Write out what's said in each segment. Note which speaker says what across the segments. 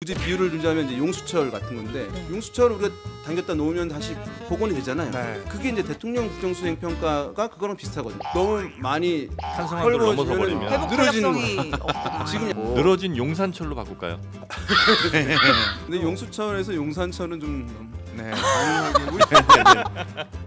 Speaker 1: 굳이 비유를 들자면 이제 용수철 같은 건데
Speaker 2: 네.
Speaker 1: 용수철을 우리가 당겼다 놓으면 다시 복원이 되잖아요.
Speaker 3: 네.
Speaker 1: 그게 이제 대통령 국정수행평가가 그거랑 비슷하거든요. 너무 많이
Speaker 4: 한성한도를 넘어서
Speaker 1: 헐거워지면
Speaker 4: 버리면
Speaker 2: 회복
Speaker 1: 늘어지는
Speaker 2: 탄력성이 없구나.
Speaker 1: 지금
Speaker 4: 늘어진 용산철로 바꿀까요?
Speaker 1: 근데 용수철에서 용산철은 좀 너무
Speaker 3: 네.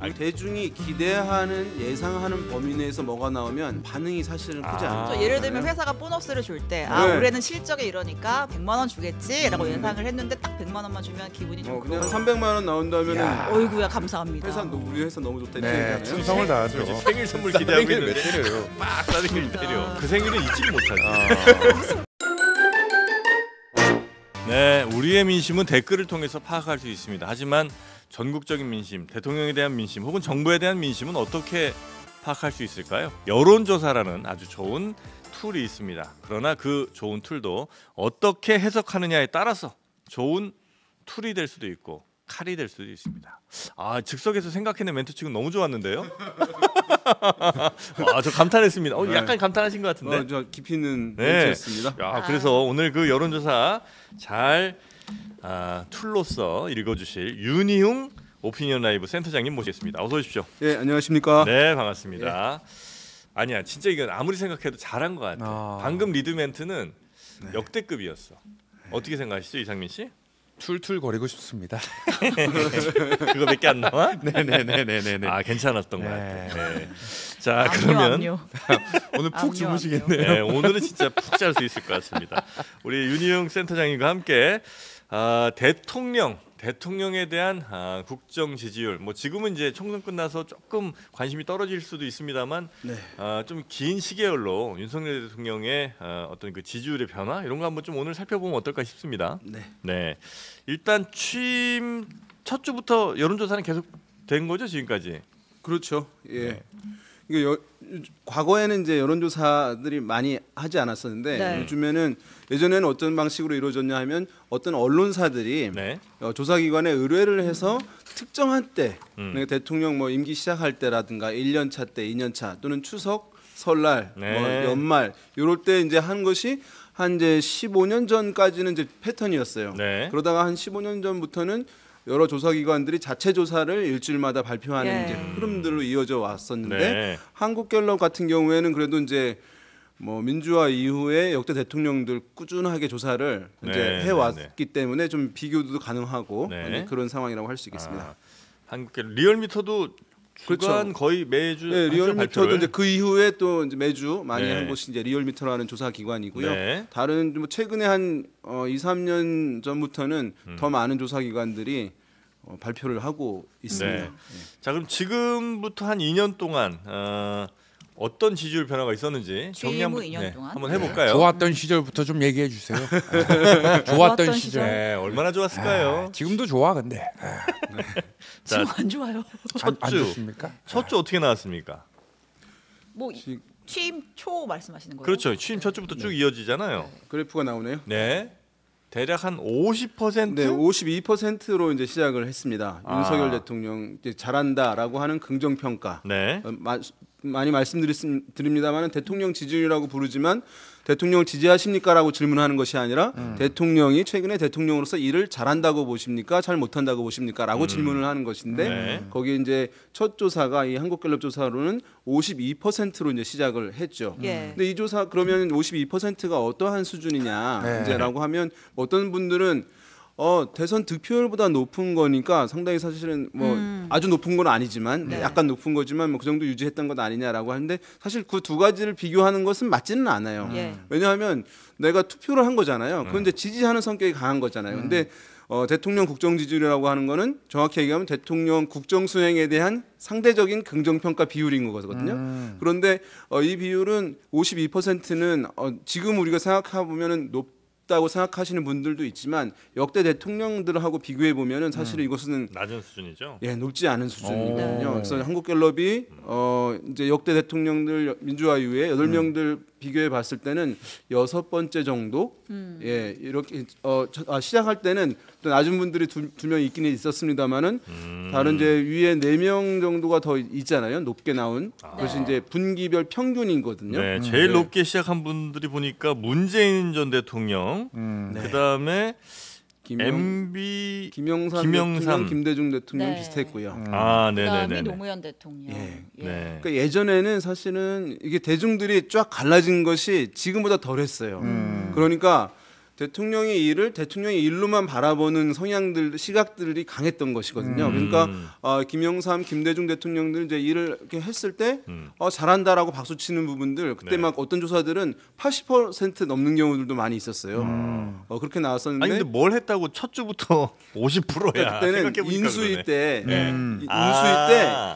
Speaker 1: 아니, 대중이 기대하는 예상하는 범위 내에서 뭐가 나오면 반응이 사실은 크지 않죠.
Speaker 2: 저 예를 들면 회사가 보너스를 줄 때
Speaker 1: 네.
Speaker 2: 올해는 실적이 이러니까 100만 원 주겠지라고 예상을 했는데 딱 100만 원만 주면 기분이 좀
Speaker 1: 그냥 한 300만 원 나온다면은
Speaker 2: 어이구야 감사합니다.
Speaker 1: 우리 회사 너무 좋다 이렇게
Speaker 3: 네.
Speaker 1: 얘기하잖아요.
Speaker 3: 충성을 다하죠.
Speaker 4: 생일 선물 기대하고
Speaker 3: 왜
Speaker 4: 있는데
Speaker 3: 때려요?
Speaker 4: 막 싸대기를 때려. 그 생일은 잊지 못하지. 네, 우리의 민심은 댓글을 통해서 파악할 수 있습니다. 하지만 전국적인 민심, 대통령에 대한 민심 혹은 정부에 대한 민심은 어떻게 파악할 수 있을까요? 여론조사라는 아주 좋은 툴이 있습니다. 그러나 그 좋은 툴도 어떻게 해석하느냐에 따라서 좋은 툴이 될 수도 있고 칼이 될 수도 있습니다. 아, 즉석에서 생각해낸 멘트 치고 너무 좋았는데요. 와, 저 감탄했습니다. 약간 감탄하신 것 같은데.
Speaker 1: 저 깊이 있는
Speaker 4: 네.
Speaker 1: 멘트였습니다.
Speaker 4: 야, 그래서 오늘 그 여론조사 잘 툴로서 읽어주실 윤희웅 오피니언 라이브 센터장님 모시겠습니다. 어서 오십시오.
Speaker 1: 예, 안녕하십니까?
Speaker 4: 네, 반갑습니다. 아니야, 진짜 이건 아무리 생각해도 잘한 것 같아. 방금 리드 멘트는 역대급이었어. 어떻게 생각하시죠, 이상민 씨?
Speaker 3: 툴툴 거리고 싶습니다.
Speaker 4: 그거밖에 안 나와?
Speaker 3: 네네네네네.
Speaker 4: 아, 괜찮았던 것
Speaker 3: 네.
Speaker 4: 같아요. 네. 자,
Speaker 2: 압류,
Speaker 4: 그러면
Speaker 2: 압류.
Speaker 3: 오늘 푹
Speaker 2: 압류,
Speaker 3: 주무시겠네요.
Speaker 4: 네, 오늘은 진짜 푹 잘 수 있을 것 같습니다. 우리 윤희용 센터장님과 함께 대통령에 대한 국정 지지율, 뭐 지금은 이제 총선 끝나서 조금 관심이 떨어질 수도 있습니다만
Speaker 1: 네.
Speaker 4: 좀 긴 시계열로 윤석열 대통령의 어떤 그 지지율의 변화 이런 거 한번 좀 오늘 살펴보면 어떨까 싶습니다.
Speaker 1: 네.
Speaker 4: 네, 일단 취임 첫 주부터 여론조사는 계속 된 거죠 지금까지?
Speaker 1: 그렇죠. 예.
Speaker 4: 네.
Speaker 1: 이게 과거에는 이제 여론조사들이 많이 하지 않았었는데
Speaker 2: 네.
Speaker 1: 요즘에는 예전에는 어떤 방식으로 이루어졌냐 하면 어떤 언론사들이
Speaker 4: 네.
Speaker 1: 조사기관에 의뢰를 해서 특정한 때
Speaker 4: 음.
Speaker 1: 대통령 뭐 임기 시작할 때라든가 1년 차 때, 2년 차 또는 추석, 설날,
Speaker 4: 네.
Speaker 1: 뭐 연말 이럴 때 이제 한 것이 한 이제 15년 전까지는 이제 패턴이었어요.
Speaker 4: 네.
Speaker 1: 그러다가 한 15년 전부터는 여러 조사기관들이 자체 조사를 일주일마다 발표하는
Speaker 2: 예.
Speaker 1: 이제 흐름들로 이어져 왔었는데
Speaker 4: 네.
Speaker 1: 한국갤럽 같은 경우에는 그래도 이제 뭐 민주화 이후에 역대 대통령들 꾸준하게 조사를 이제
Speaker 4: 네,
Speaker 1: 해왔기 때문에 좀 비교도 가능하고
Speaker 4: 네.
Speaker 1: 그런 상황이라고 할 수 있겠습니다.
Speaker 4: 한국계 리얼미터도 주간
Speaker 1: 그렇죠.
Speaker 4: 거의 매주
Speaker 1: 네,
Speaker 4: 하죠,
Speaker 1: 리얼미터도
Speaker 4: 발표를.
Speaker 1: 이제 그 이후에 또 이제 매주 많이
Speaker 4: 네.
Speaker 1: 한 곳이 이제 리얼미터라는 조사 기관이고요.
Speaker 4: 네.
Speaker 1: 다른 뭐 최근에 한 2, 3년 전부터는 더 많은 조사 기관들이 발표를 하고 있습니다.
Speaker 4: 네. 자, 그럼 지금부터 한 2년 동안 어떤 지지율 변화가 있었는지
Speaker 2: 취임
Speaker 4: 정리
Speaker 2: 후
Speaker 4: 한번
Speaker 2: 2년 동안?
Speaker 4: 한번 해볼까요?
Speaker 3: 좋았던 시절부터 좀 얘기해 주세요. 좋았던
Speaker 2: 좋았던
Speaker 3: 시절.
Speaker 2: 시절.
Speaker 4: 네, 얼마나 좋았을까요?
Speaker 3: 지금도 좋아 근데
Speaker 4: 자,
Speaker 2: 지금 안 좋아요.
Speaker 3: 안
Speaker 4: 첫 주.
Speaker 3: 좋습니까?
Speaker 4: 첫 주 어떻게 나왔습니까?
Speaker 2: 뭐 취임 초 말씀하시는 거예요?
Speaker 4: 그렇죠. 취임 첫 주부터 쭉 이어지잖아요.
Speaker 1: 그래프가 나오네요.
Speaker 4: 네. 대략 한 50%?
Speaker 1: 네, 52%로 이제 시작을 했습니다.
Speaker 4: 아.
Speaker 1: 윤석열 대통령 이제 잘한다라고 하는 긍정 평가.
Speaker 4: 네.
Speaker 1: 많이 말씀드립니다만은 대통령 지지율이라고 부르지만 대통령을 지지하십니까라고 질문하는 것이 아니라 대통령이 최근에 대통령으로서 일을 잘한다고 보십니까, 잘 못한다고 보십니까라고 질문을 하는 것인데
Speaker 4: 네.
Speaker 1: 거기에 이제 첫 조사가 이 한국갤럽 조사로는 52%로 이제 시작을 했죠.
Speaker 2: 예.
Speaker 1: 근데 이 조사 그러면 52%가 어떠한 수준이냐
Speaker 3: 네.
Speaker 1: 이제라고 하면 어떤 분들은 대선 득표율보다 높은 거니까 상당히 사실은 뭐 아주 높은 건 아니지만
Speaker 2: 네.
Speaker 1: 약간 높은 거지만 뭐 그 정도 유지했던 것 아니냐라고 하는데 사실 그 두 가지를 비교하는 것은 맞지는 않아요.
Speaker 2: 예.
Speaker 1: 왜냐하면 내가 투표를 한 거잖아요. 그건 이제 지지하는 성격이 강한 거잖아요. 근데 대통령 국정 지지율이라고 하는 거는 정확히 얘기하면 대통령 국정 수행에 대한 상대적인 긍정 평가 비율인 거거든요. 그런데 이 비율은 52%는 지금 우리가 생각해 보면은 높다고 생각하시는 분들도 있지만 역대 대통령들하고 비교해 보면은 사실 이것은
Speaker 4: 낮은 수준이죠.
Speaker 1: 예, 높지 않은 수준이거든요.
Speaker 2: 오.
Speaker 1: 그래서 한국갤럽이 이제 역대 대통령들 민주화 이후에 8명들 비교해 봤을 때는 6번째 정도 예, 이렇게 시작할 때는 또 낮은 분들이 두 명 있기는 있었습니다만은 다른 이제 위에 4명 정도가 더 있잖아요. 높게 나온. 그것이 이제 분기별 평균이거든요.
Speaker 4: 네, 제일 높게 시작한 분들이 보니까 문재인 전 대통령,
Speaker 1: 네.
Speaker 4: 그다음에 MB
Speaker 1: 김영삼,
Speaker 4: 김영삼.
Speaker 1: 대통령, 김대중 대통령
Speaker 2: 네.
Speaker 1: 비슷했고요.
Speaker 4: 아,
Speaker 2: 그다음이
Speaker 4: 네네네.
Speaker 2: 노무현 대통령.
Speaker 1: 예.
Speaker 2: 예.
Speaker 4: 네.
Speaker 1: 그러니까 예전에는 사실은 이게 대중들이 쫙 갈라진 것이 지금보다 덜했어요. 그러니까 대통령의 일로만 바라보는 성향들, 시각들이 강했던 것이거든요. 그러니까 김영삼, 김대중 대통령들 이제 일을 이렇게 했을 때 잘한다라고 박수 치는 부분들 그때
Speaker 4: 네.
Speaker 1: 막 어떤 조사들은 80% 넘는 경우들도 많이 있었어요. 그렇게 나왔었는데
Speaker 4: 아니 근데 뭘 했다고 첫 주부터 50%야.
Speaker 1: 그러니까 그때는
Speaker 4: 생각해보니까
Speaker 1: 인수위
Speaker 4: 그러네.
Speaker 1: 때
Speaker 4: 네.
Speaker 1: 인수위
Speaker 4: 아.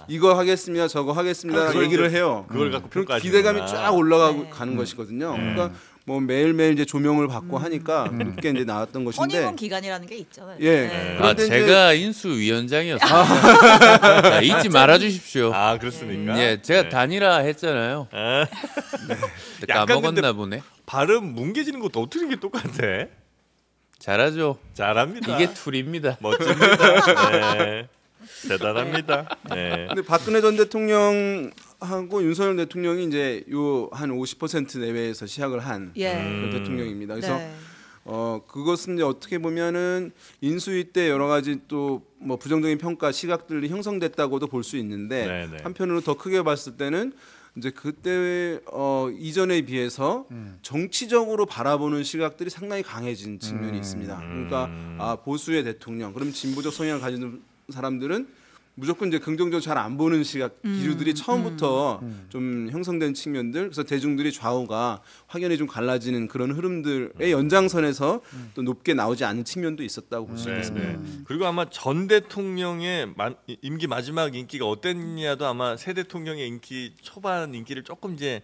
Speaker 1: 때 이거 하겠습니다, 저거 하겠습니다
Speaker 4: 그걸
Speaker 1: 얘기를
Speaker 4: 이제
Speaker 1: 해요.
Speaker 4: 그걸 갖고
Speaker 1: 그럼
Speaker 4: 평가하시는구나.
Speaker 1: 기대감이 쫙 올라가고
Speaker 2: 네.
Speaker 1: 가는 것이거든요. 그러니까 뭐 매일매일 이제 조명을 받고 하니까 그렇게 이제 나왔던 것인데
Speaker 2: 허니문 기간이라는 게 있잖아요.
Speaker 1: 예.
Speaker 2: 네.
Speaker 3: 아,
Speaker 1: 그런데
Speaker 3: 제가 인수위원장이었어요. 자, 잊지 말아 주십시오.
Speaker 4: 아 그렇습니까?
Speaker 3: 예, 제가
Speaker 4: 네.
Speaker 3: 단일화 했잖아요.
Speaker 4: 아.
Speaker 3: 그때
Speaker 4: 약간
Speaker 3: 까먹었나
Speaker 4: 근데
Speaker 3: 보네.
Speaker 4: 발음 뭉개지는 것도 어떻게 이렇게 똑같아?
Speaker 3: 잘하죠.
Speaker 4: 잘합니다.
Speaker 3: 이게 툴입니다.
Speaker 4: 멋집니다. 네. 대단합니다. 네.
Speaker 1: 근데 박근혜 전 대통령하고 윤석열 대통령이 이제 요 한 50% 내외에서 시작을 한
Speaker 2: 예.
Speaker 1: 그 대통령입니다. 그래서
Speaker 2: 네.
Speaker 1: 그것은 이제 어떻게 보면은 인수위 때 여러 가지 또 뭐 부정적인 평가 시각들이 형성됐다고도 볼 수 있는데
Speaker 4: 네네.
Speaker 1: 한편으로 더 크게 봤을 때는 이제 그때 이전에 비해서 정치적으로 바라보는 시각들이 상당히 강해진 측면이 있습니다. 그러니까 보수의 대통령, 그럼 진보적 성향을 가진 사람들은 무조건 이제 긍정적으로 잘 안 보는 시각 기류들이 처음부터 좀 형성된 측면들, 그래서 대중들이 좌우가 확연히 좀 갈라지는 그런 흐름들의 연장선에서 또 높게 나오지 않는 측면도 있었다고 볼 수
Speaker 4: 네,
Speaker 1: 있겠습니다.
Speaker 4: 네. 그리고 아마 전 대통령의 임기 마지막 인기가 어땠냐도 아마 새 대통령의 인기 초반 인기를 조금 이제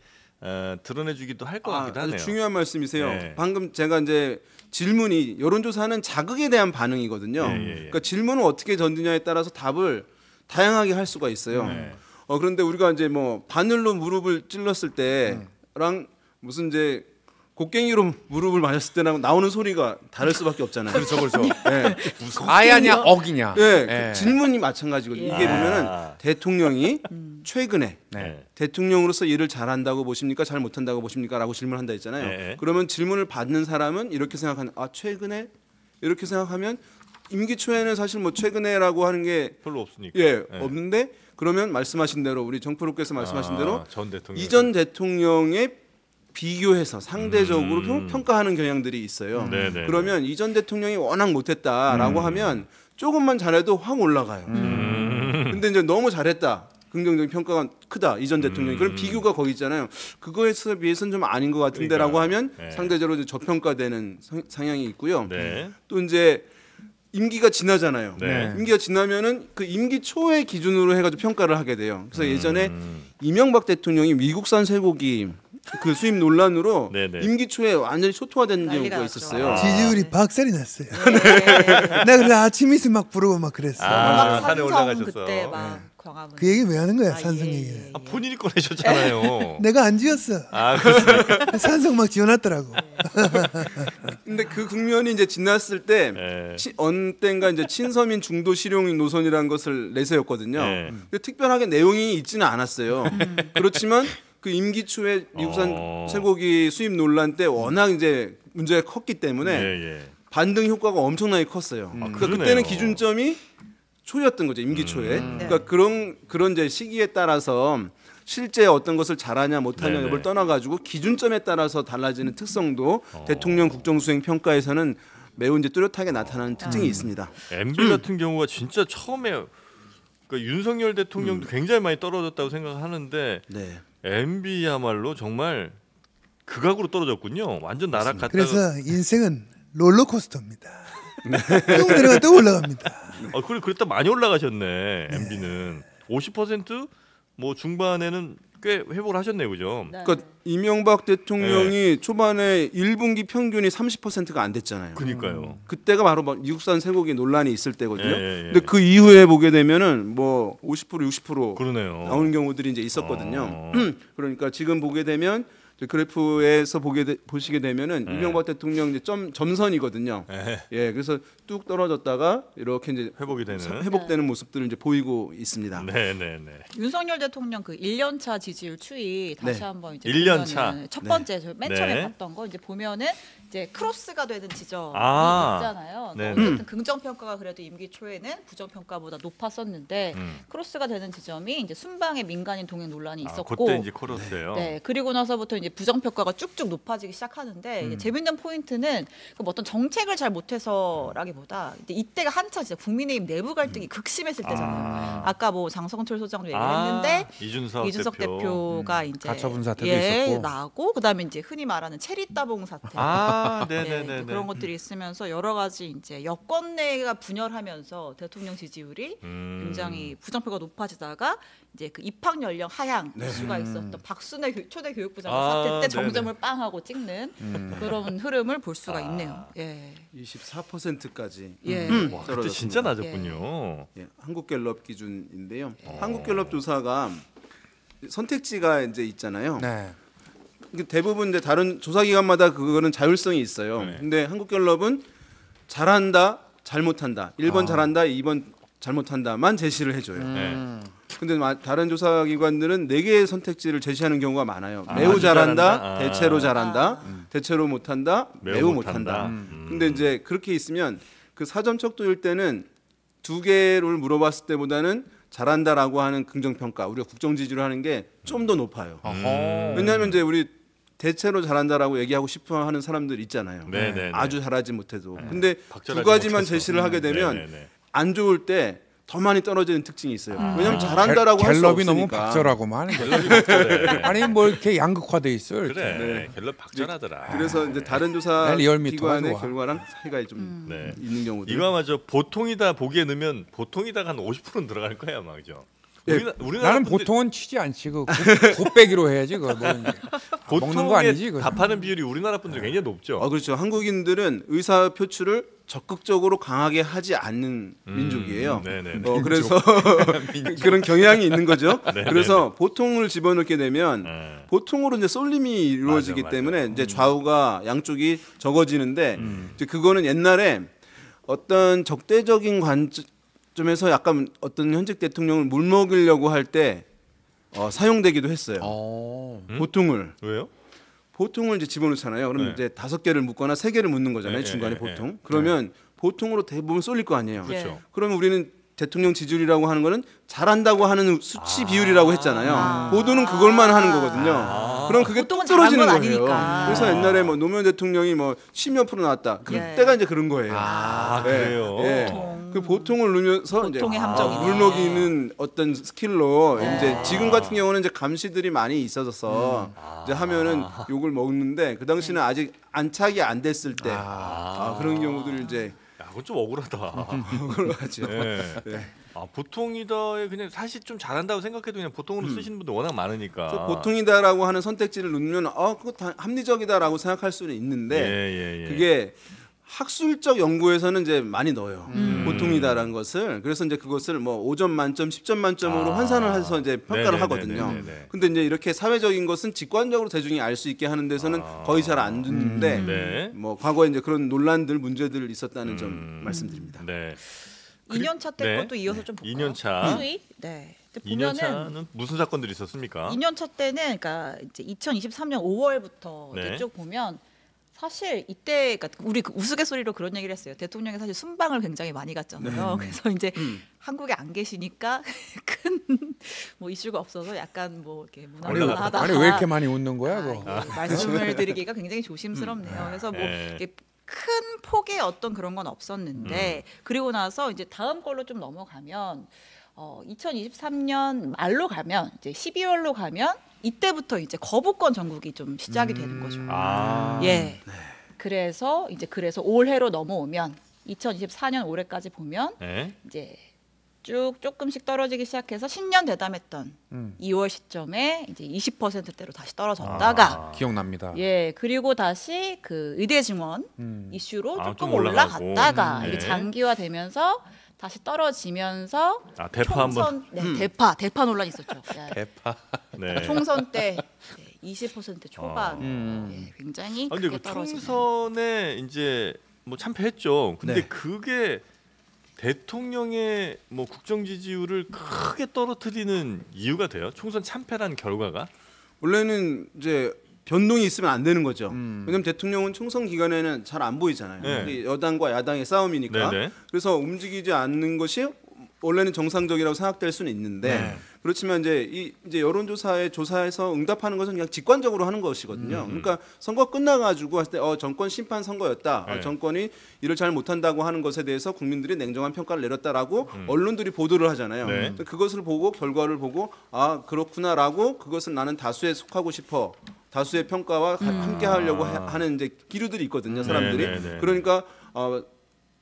Speaker 4: 드러내주기도 할 것 같기도 하네요.
Speaker 1: 아주 중요한 말씀이세요.
Speaker 4: 네.
Speaker 1: 방금 제가 이제 질문이 여론조사는 자극에 대한 반응이거든요.
Speaker 4: 예, 예, 예.
Speaker 1: 그러니까 질문을 어떻게 던지냐에 따라서 답을 다양하게 할 수가 있어요.
Speaker 4: 네.
Speaker 1: 그런데 우리가 이제 뭐 바늘로 무릎을 찔렀을 때랑 무슨 이제 곡괭이로 무릎을 맞았을 때랑 나오는 소리가 다를 수밖에 없잖아요.
Speaker 3: 그렇죠, 그렇죠.
Speaker 1: 네.
Speaker 3: 아야냐 억이냐.
Speaker 1: 네,
Speaker 3: 예.
Speaker 1: 질문이 마찬가지거든요. 이게 보면은 대통령이 최근에
Speaker 4: 네.
Speaker 1: 대통령으로서 일을 잘한다고 보십니까? 잘 못한다고 보십니까?라고 질문한다 했잖아요.
Speaker 4: 네.
Speaker 1: 그러면 질문을 받는 사람은 이렇게 생각하는 최근에 이렇게 생각하면 임기 초에는 사실 뭐 최근에라고 하는 게
Speaker 4: 별로 없으니까.
Speaker 1: 없는데 그러면 말씀하신 대로 우리 정프로께서 말씀하신 대로
Speaker 4: 전 대통령
Speaker 1: 이전 대통령의 비교해서 상대적으로 평가하는 경향들이 있어요.
Speaker 4: 네네.
Speaker 1: 그러면 이전 대통령이 워낙 못했다라고 하면 조금만 잘해도 확 올라가요. 근데 이제 너무 잘했다. 긍정적인 평가가 크다. 이전 대통령이. 그럼 비교가 거기 있잖아요. 그거에 비해서는 좀 아닌 것 같은데라고
Speaker 4: 그러니까.
Speaker 1: 하면
Speaker 4: 네.
Speaker 1: 상대적으로 이제 저평가되는 상향이 있고요.
Speaker 4: 네.
Speaker 1: 또 이제 임기가 지나잖아요.
Speaker 4: 네.
Speaker 1: 임기가 지나면은 그 임기 초의 기준으로 해가지고 평가를 하게 돼요. 그래서 예전에 이명박 대통령이 미국산 쇠고기 그 수입 논란으로
Speaker 4: 네네.
Speaker 1: 임기 초에 완전히 초토화된
Speaker 2: 난리가
Speaker 1: 경우가
Speaker 2: 났죠.
Speaker 1: 있었어요.
Speaker 5: 지지율이 박살이 났어요.
Speaker 2: 네.
Speaker 5: 나 그래 아침 이슬 막 부르고 막 그랬어.
Speaker 4: 아, 산에
Speaker 2: 산성
Speaker 4: 올라가셨어.
Speaker 2: 그때 막 광화문.
Speaker 5: 그 얘기 왜 하는 거야
Speaker 2: 아,
Speaker 5: 산성
Speaker 2: 예,
Speaker 5: 얘기를.
Speaker 2: 예, 예.
Speaker 4: 본인이 꺼내셨잖아요.
Speaker 5: 내가 안 지었어.
Speaker 4: 아 그렇습니까?
Speaker 5: 산성 막 지어놨더라고.
Speaker 1: 근데 그 국면이 이제 지났을 때
Speaker 4: 네.
Speaker 1: 어느 때인가 이제 친서민 중도 실용인 노선이라는 것을 내세웠거든요.
Speaker 4: 네.
Speaker 1: 근데 특별하게 내용이 있지는 않았어요. 그렇지만 그 임기 초에 미국산 쇠고기 수입 논란 때 워낙 이제 문제가 컸기 때문에
Speaker 4: 예, 예.
Speaker 1: 반등 효과가 엄청나게 컸어요. 그러니까
Speaker 4: 그러네요.
Speaker 1: 그때는 기준점이 초였던 거죠, 임기 초에. 그러니까 그런 이제 시기에 따라서 실제 어떤 것을 잘하냐 못하냐
Speaker 4: 네네.
Speaker 1: 여부를 떠나가지고 기준점에 따라서 달라지는 특성도 대통령 국정수행 평가에서는 매우 이제 뚜렷하게 나타나는 특징이 있습니다.
Speaker 4: MB 같은 경우가 진짜 처음에 그러니까 윤석열 대통령도 굉장히 많이 떨어졌다고 생각하는데
Speaker 1: 네.
Speaker 4: MB야말로 정말 극악으로 떨어졌군요. 완전 나락갔다가
Speaker 5: 그래서 인생은 롤러코스터입니다. 쭉 내려가 또 올라갑니다.
Speaker 4: 그랬다 많이 올라가셨네. MB는 50%뭐 중반에는 꽤 회복을 하셨네요, 그죠?
Speaker 2: 네.
Speaker 1: 그러니까 이명박 대통령이 초반에 1분기 평균이 30%가 안 됐잖아요.
Speaker 4: 그니까요.
Speaker 1: 그때가 바로 막 미국산 쇠고기 논란이 있을 때거든요.
Speaker 4: 예, 예.
Speaker 1: 근데 그 이후에 보게 되면은 뭐 50% 60%
Speaker 4: 그러네요.
Speaker 1: 나오는 경우들이 이제 있었거든요. 그러니까 지금 보게 되면 이제 그래프에서 보시게 되면은 이명박 대통령 이제 점선이거든요. 예, 그래서 뚝 떨어졌다가 이렇게 이제
Speaker 4: 회복이 되는.
Speaker 1: 회복되는 모습들을 이제 보이고 있습니다.
Speaker 4: 네네네.
Speaker 2: 윤석열 대통령 그 1년차 지지율 추이 다시
Speaker 1: 네.
Speaker 2: 한번 이제
Speaker 4: 1년
Speaker 2: 보면은
Speaker 4: 차.
Speaker 2: 첫 번째 저 맨 처음에
Speaker 4: 네.
Speaker 2: 봤던 거 이제 보면은 이제 크로스가 되는 지점이
Speaker 4: 아.
Speaker 2: 있잖아요.
Speaker 4: 네.
Speaker 2: 어쨌든 긍정 평가가 그래도 임기 초에는 부정 평가보다 높았었는데
Speaker 4: 음.
Speaker 2: 크로스가 되는 지점이 이제 순방에 민간인 동행 논란이
Speaker 4: 아,
Speaker 2: 있었고
Speaker 4: 그때 이제 코러스예요.
Speaker 2: 네, 그리고 나서부터 이제 부정 평가가 쭉쭉 높아지기 시작하는데 이게 재밌는 포인트는 그 뭐 어떤 정책을 잘 못해서라기보다 이때가 한참 진짜 국민의힘 내부 갈등이 극심했을 때잖아요. 아까 뭐 장성철 소장도 얘기했는데 이준석 대표가 이제
Speaker 6: 가처분 사태도 있었고.
Speaker 2: 나고 그다음에 이제 흔히 말하는 체리 따봉 사태.
Speaker 4: 아,
Speaker 2: 네,
Speaker 4: 네네네.
Speaker 2: 그런 것들이 있으면서 여러 가지 이제 여권 내가 분열하면서 대통령 지지율이 굉장히 부정표가 높아지다가 이제 그 입학 연령 하향 이슈가 있었던 박순애 초대 교육부 장관
Speaker 4: 아,
Speaker 2: 사태 때
Speaker 4: 네네.
Speaker 2: 정점을 빵 하고 찍는 그런 흐름을 볼 수가 있네요. 예.
Speaker 1: 24%까지
Speaker 2: 예.
Speaker 4: 와, 그때 진짜 낮았군요.
Speaker 1: 예, 한국갤럽 기준인데요. 한국갤럽 조사가 선택지가 이제 있잖아요.
Speaker 5: 네.
Speaker 1: 이게 대부분 이제 다른 조사기관마다 그거는 자율성이 있어요.
Speaker 4: 네.
Speaker 1: 근데 한국갤럽은 잘한다, 잘못한다. 1번 잘한다, 2번 잘못한다만 제시를 해줘요.
Speaker 4: 네.
Speaker 1: 근데 다른 조사기관들은 4개의 선택지를 제시하는 경우가 많아요.
Speaker 4: 아,
Speaker 1: 매우
Speaker 4: 아주
Speaker 1: 잘한다,
Speaker 4: 잘한다.
Speaker 1: 대체로 잘한다, 대체로 못한다, 매우 못한다.
Speaker 4: 음.
Speaker 1: 근데 이제 그렇게 있으면 그 사전 척도일 때는 2개를 물어봤을 때보다는 잘한다라고 하는 긍정평가, 우리가 국정지지를 하는 게 좀 더 높아요. 왜냐하면 이제 우리 대체로 잘한다라고 얘기하고 싶어 하는 사람들 있잖아요.
Speaker 4: 네네네.
Speaker 1: 아주 잘하지 못해도. 근데
Speaker 4: 박절하지
Speaker 1: 두 가지만
Speaker 4: 못해서.
Speaker 1: 제시를 하게 되면
Speaker 4: 네네네.
Speaker 1: 안 좋을 때 더 많이 떨어지는 특징이 있어요. 왜냐하면 잘한다라고 할 수
Speaker 6: 갤럽이
Speaker 1: 없으니까.
Speaker 6: 너무 박절하고만.
Speaker 4: 박절해.
Speaker 6: 아니 뭐 이렇게 양극화돼 있어요. 이렇게.
Speaker 4: 그래. 갤럽 박절하더라.
Speaker 1: 그래서 이제 다른 조사
Speaker 6: 리얼미터가
Speaker 1: 기관의
Speaker 6: 좋아.
Speaker 1: 결과랑 차이가 좀
Speaker 4: 네.
Speaker 1: 있는 경우도.
Speaker 4: 이거 아마 저 보통이다 보기에 넣으면 보통이다가 한 50%는 들어갈 거야 아마 그죠?
Speaker 1: 예.
Speaker 4: 우리나라
Speaker 6: 나는
Speaker 4: 분들
Speaker 6: 보통은 치지 않지. 그 곱빼기로 해야지. 그거 뭐 이제. 먹는 거 아니지.
Speaker 4: 보통에
Speaker 6: 그거.
Speaker 4: 답하는 비율이 우리나라 분들 굉장히 높죠.
Speaker 1: 그렇죠. 한국인들은 의사 표출을 적극적으로 강하게 하지 않는 민족이에요.
Speaker 4: 네네.
Speaker 1: 그래서 그런 경향이 있는 거죠.
Speaker 4: 네네네.
Speaker 1: 그래서 보통을 집어넣게 되면
Speaker 4: 네.
Speaker 1: 보통으로 이제 쏠림이 이루어지기
Speaker 4: 맞아.
Speaker 1: 때문에 이제 좌우가 양쪽이 적어지는데 이제 그거는 옛날에 어떤 적대적인 관점에서 약간 어떤 현직 대통령을 물먹이려고 할 때 사용되기도 했어요. 보통을
Speaker 4: 왜요?
Speaker 1: 보통을 이제 집어넣잖아요. 그럼
Speaker 4: 네.
Speaker 1: 이제 5개를 묻거나 3개를 묻는 거잖아요.
Speaker 4: 네,
Speaker 1: 중간에
Speaker 4: 네,
Speaker 1: 보통.
Speaker 4: 네.
Speaker 1: 그러면 보통으로 대부분 쏠릴 거 아니에요.
Speaker 4: 그렇죠.
Speaker 1: 그러면 우리는 대통령 지지율이라고 하는 거는 잘한다고 하는 수치 비율이라고 했잖아요. 보도는 그걸만 하는 거거든요. 그럼 그게 뚝
Speaker 2: 보통은 잘한
Speaker 1: 떨어지는
Speaker 2: 건
Speaker 1: 거예요.
Speaker 2: 아니니까.
Speaker 1: 그래서 옛날에 뭐 노무현 대통령이 뭐 10몇 프로 나왔다. 그때가 이제 그런 거예요.
Speaker 4: 아
Speaker 1: 네.
Speaker 4: 그래요.
Speaker 1: 예. 그 보통을 누면서 이제
Speaker 2: 보통의 함정이네.
Speaker 1: 물먹이는 어떤 스킬로 이제 지금 같은 경우는 이제 감시들이 많이 있어져서 이제 하면은 욕을 먹는데 그 당시는 아직 안착이 안 됐을 때 그런 경우들을 이제
Speaker 4: 야, 그건 좀 억울하다.
Speaker 1: 그걸로 하죠.
Speaker 4: 네.
Speaker 1: 네.
Speaker 4: 아 보통이다에 그냥 사실 좀 잘한다고 생각해도 그냥 보통으로 쓰시는 분들 워낙 많으니까.
Speaker 1: 그래서 보통이다라고 하는 선택지를 누르면 그거 다 합리적이다라고 생각할 수는 있는데
Speaker 4: 예.
Speaker 1: 그게 학술적 연구에서는 이제 많이 넣어요. 보통이다라는 것을. 그래서 이제 그것을 뭐 5점 만점, 10점 만점으로 환산을 해서 이제 평가를 하거든요.
Speaker 4: 네네네네네.
Speaker 1: 근데 이제 이렇게 사회적인 것은 직관적으로 대중이 알 수 있게 하는 데서는 거의 잘 안 듣는데
Speaker 4: 네.
Speaker 1: 뭐 과거에 이제 그런 논란들, 문제들 있었다는 점 말씀드립니다.
Speaker 4: 네.
Speaker 2: 2년차 때
Speaker 4: 네.
Speaker 2: 것도 이어서 좀 볼까요?
Speaker 4: 2년차.
Speaker 2: 수익? 네. 근데
Speaker 4: 2년차는 무슨 사건들이 있었습니까?
Speaker 2: 2년차 때는 그러니까 이제 2023년 5월부터
Speaker 4: 네.
Speaker 2: 쭉 보면 사실 이때 그러니까 우리 그 우스갯소리로 그런 얘기를 했어요. 대통령이 사실 순방을 굉장히 많이 갔잖아요. 그래서 이제 한국에 안 계시니까 큰 뭐 이슈가 없어서 약간 뭐 이렇게 무난무난하다.
Speaker 6: 아니 왜 이렇게 많이 웃는 거야? 그거.
Speaker 2: 말씀을 드리기가 굉장히 조심스럽네요. 그래서 뭐
Speaker 4: 네.
Speaker 2: 이렇게 큰 폭의 어떤 그런 건 없었는데 그리고 나서 이제 다음 걸로 좀 넘어가면 2023년 말로 가면 이제 12월로 가면 이때부터 이제 거부권 전국이 좀 시작이 되는 거죠. 예. 그래서 올해로 넘어오면 2024년 올해까지 보면
Speaker 4: 네.
Speaker 2: 이제 쭉 조금씩 떨어지기 시작해서 신년 대담했던 2월 시점에 이제 20%대로 다시 떨어졌다가
Speaker 6: 기억납니다.
Speaker 2: 예 그리고 다시 그 의대 증원 이슈로
Speaker 4: 아,
Speaker 2: 조금
Speaker 4: 좀 올라가고.
Speaker 2: 올라갔다가
Speaker 4: 네.
Speaker 2: 이게 장기화되면서 다시 떨어지면서
Speaker 4: 대파 한번.
Speaker 2: 대파 논란이 있었죠. 예.
Speaker 6: 대파.
Speaker 4: 네.
Speaker 2: 총선 때 20% 초반. 예, 굉장히
Speaker 4: 근데
Speaker 2: 크게
Speaker 4: 그
Speaker 2: 떨어지는.
Speaker 4: 총선에 이제 뭐 참패했죠. 근데
Speaker 1: 네.
Speaker 4: 그게 대통령의 뭐 국정 지지율을 크게 떨어뜨리는 이유가 돼요. 총선 참패라는 결과가.
Speaker 1: 원래는 이제 변동이 있으면 안 되는 거죠. 왜냐하면 대통령은 총선 기간에는 잘 안 보이잖아요.
Speaker 4: 네.
Speaker 1: 이게 여당과 야당의 싸움이니까.
Speaker 4: 네네.
Speaker 1: 그래서 움직이지 않는 것이 원래는 정상적이라고 생각될 수는 있는데
Speaker 4: 네.
Speaker 1: 그렇지만 이제 여론조사에 조사해서 응답하는 것은 그냥 직관적으로 하는 것이거든요. 그러니까 선거 끝나가지고 했을 때 정권 심판 선거였다.
Speaker 4: 네.
Speaker 1: 정권이 일을 잘 못한다고 하는 것에 대해서 국민들이 냉정한 평가를 내렸다라고 언론들이 보도를 하잖아요.
Speaker 4: 네.
Speaker 1: 그것을 보고 결과를 보고 아 그렇구나라고 그것을 나는 다수에 속하고 싶어. 다수의 평가와 함께 하려고 하는 이제 기류들이 있거든요, 사람들이.
Speaker 4: 네, 네, 네.
Speaker 1: 그러니까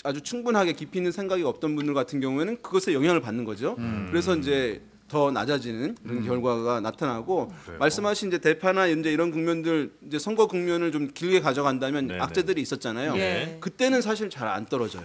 Speaker 1: 아주 충분하게 깊이 있는 생각이 없던 분들 같은 경우에는 그것에 영향을 받는 거죠. 그래서 이제 더 낮아지는 그런 결과가 나타나고
Speaker 4: 그래요.
Speaker 1: 말씀하신 이제 대파나 이제 이런 국면들 이제 선거 국면을 좀 길게 가져간다면
Speaker 4: 네네.
Speaker 1: 악재들이 있었잖아요.
Speaker 2: 예.
Speaker 1: 그때는 사실 잘 안 떨어져요.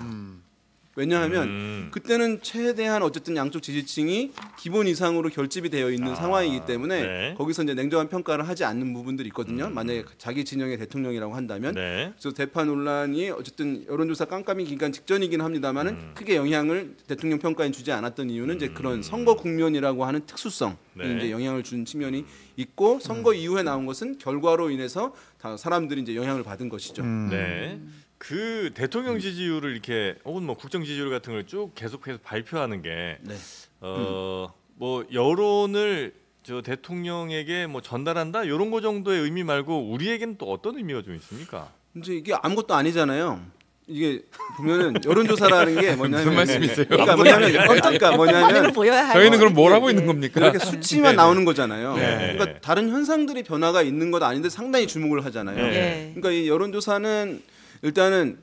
Speaker 1: 왜냐하면 그때는 최대한 어쨌든 양쪽 지지층이 기본 이상으로 결집이 되어 있는 상황이기 때문에
Speaker 4: 네.
Speaker 1: 거기서 이제 냉정한 평가를 하지 않는 부분들이 있거든요. 만약에 자기 진영의 대통령이라고 한다면
Speaker 4: 네.
Speaker 1: 그래서 대파 논란이 어쨌든 여론조사 깜깜이 기간 직전이긴 합니다만은 크게 영향을 대통령 평가에 주지 않았던 이유는 이제 그런 선거 국면이라고 하는 특수성이
Speaker 4: 네.
Speaker 1: 이제 영향을 준 측면이 있고 선거 이후에 나온 것은 결과로 인해서 다 사람들이 이제 영향을 받은 것이죠.
Speaker 4: 네. 그 대통령 지지율을 이렇게 혹은 뭐 국정 지지율 같은 걸 쭉 계속해서 발표하는 게
Speaker 1: 네.
Speaker 4: 뭐 여론을 저 대통령에게 뭐 전달한다 이런 거 정도의 의미 말고 우리에게는 또 어떤 의미가 좀 있습니까?
Speaker 1: 이제 이게 아무것도 아니잖아요. 이게 보면은 여론조사라는 게 뭐냐면
Speaker 6: 무슨 말씀이세요?
Speaker 1: 그러니까 뭐냐면
Speaker 2: 반응을
Speaker 1: 뭐냐면
Speaker 2: 보여야 할
Speaker 6: 저희는
Speaker 2: 거.
Speaker 6: 그럼 뭘 하고 있는 겁니까?
Speaker 1: 이렇게 수치만
Speaker 4: 네.
Speaker 1: 나오는 거잖아요.
Speaker 4: 네.
Speaker 1: 그러니까 다른 현상들이 변화가 있는 것 아닌데 상당히 주목을 하잖아요.
Speaker 4: 네.
Speaker 2: 예.
Speaker 1: 그러니까 이 여론조사는 일단은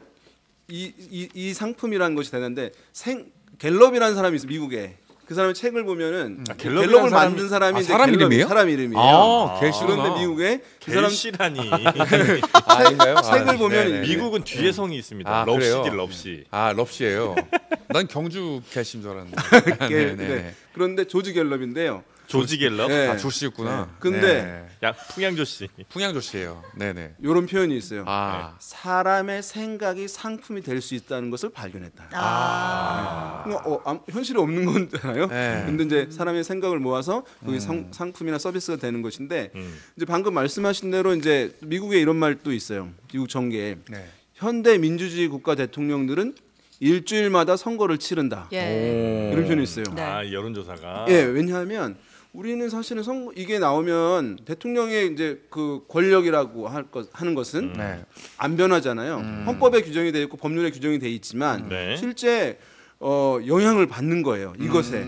Speaker 1: 이 상품이라는 것이 되는데 갤럽이라는 사람이 있어 미국에. 그 사람의 책을 보면은
Speaker 4: 갤럽이라는
Speaker 1: 갤럽을
Speaker 4: 사람이-
Speaker 1: 만든 사람이 이제
Speaker 6: 사람
Speaker 1: 갤럽이
Speaker 6: 이름이에요?
Speaker 1: 사람 이름이에요.
Speaker 6: 아, 갤시구나.
Speaker 1: 그런데 미국에 그 사람
Speaker 4: 갤시라니.
Speaker 6: 아닌가요?
Speaker 1: 책을 보면
Speaker 6: 네네.
Speaker 4: 미국은 뒤에 성이 있습니다.
Speaker 6: 아, 그래요?
Speaker 4: 럽시지 럽시.
Speaker 6: 아 럽시예요. 난 경주 갤시인 줄 알았는데.
Speaker 1: 네,
Speaker 6: 네네.
Speaker 1: 네. 그런데 조지 갤럽인데요.
Speaker 4: 조지 갤럽.
Speaker 1: 네.
Speaker 6: 아 조씨였구나.
Speaker 1: 근데
Speaker 4: 야 풍양조 씨.
Speaker 6: 풍양 조씨예요. 네네.
Speaker 1: 이런 표현이 있어요.
Speaker 6: 아.
Speaker 1: 사람의 생각이 상품이 될 수 있다는 것을 발견했다.
Speaker 2: 아.
Speaker 1: 현실에 없는 거잖아요.
Speaker 6: 네.
Speaker 1: 근데 이제 사람의 생각을 모아서 그게 상품이나 서비스가 되는 것인데 이제 방금 말씀하신 대로 이제 미국에 이런 말도 있어요. 미국 정계에
Speaker 6: 네.
Speaker 1: 현대 민주주의 국가 대통령들은 일주일마다 선거를 치른다.
Speaker 2: 예.
Speaker 1: 이런 표현이 있어요.
Speaker 2: 네.
Speaker 4: 아 여론조사가.
Speaker 1: 예, 왜냐하면 우리는 사실은 이게 나오면 대통령의 이제 그 권력이라고 하는 것은
Speaker 6: 네.
Speaker 1: 안 변하잖아요. 헌법에 규정이 돼 있고 법률에 규정이 돼 있지만
Speaker 4: 네.
Speaker 1: 실제 영향을 받는 거예요. 이것에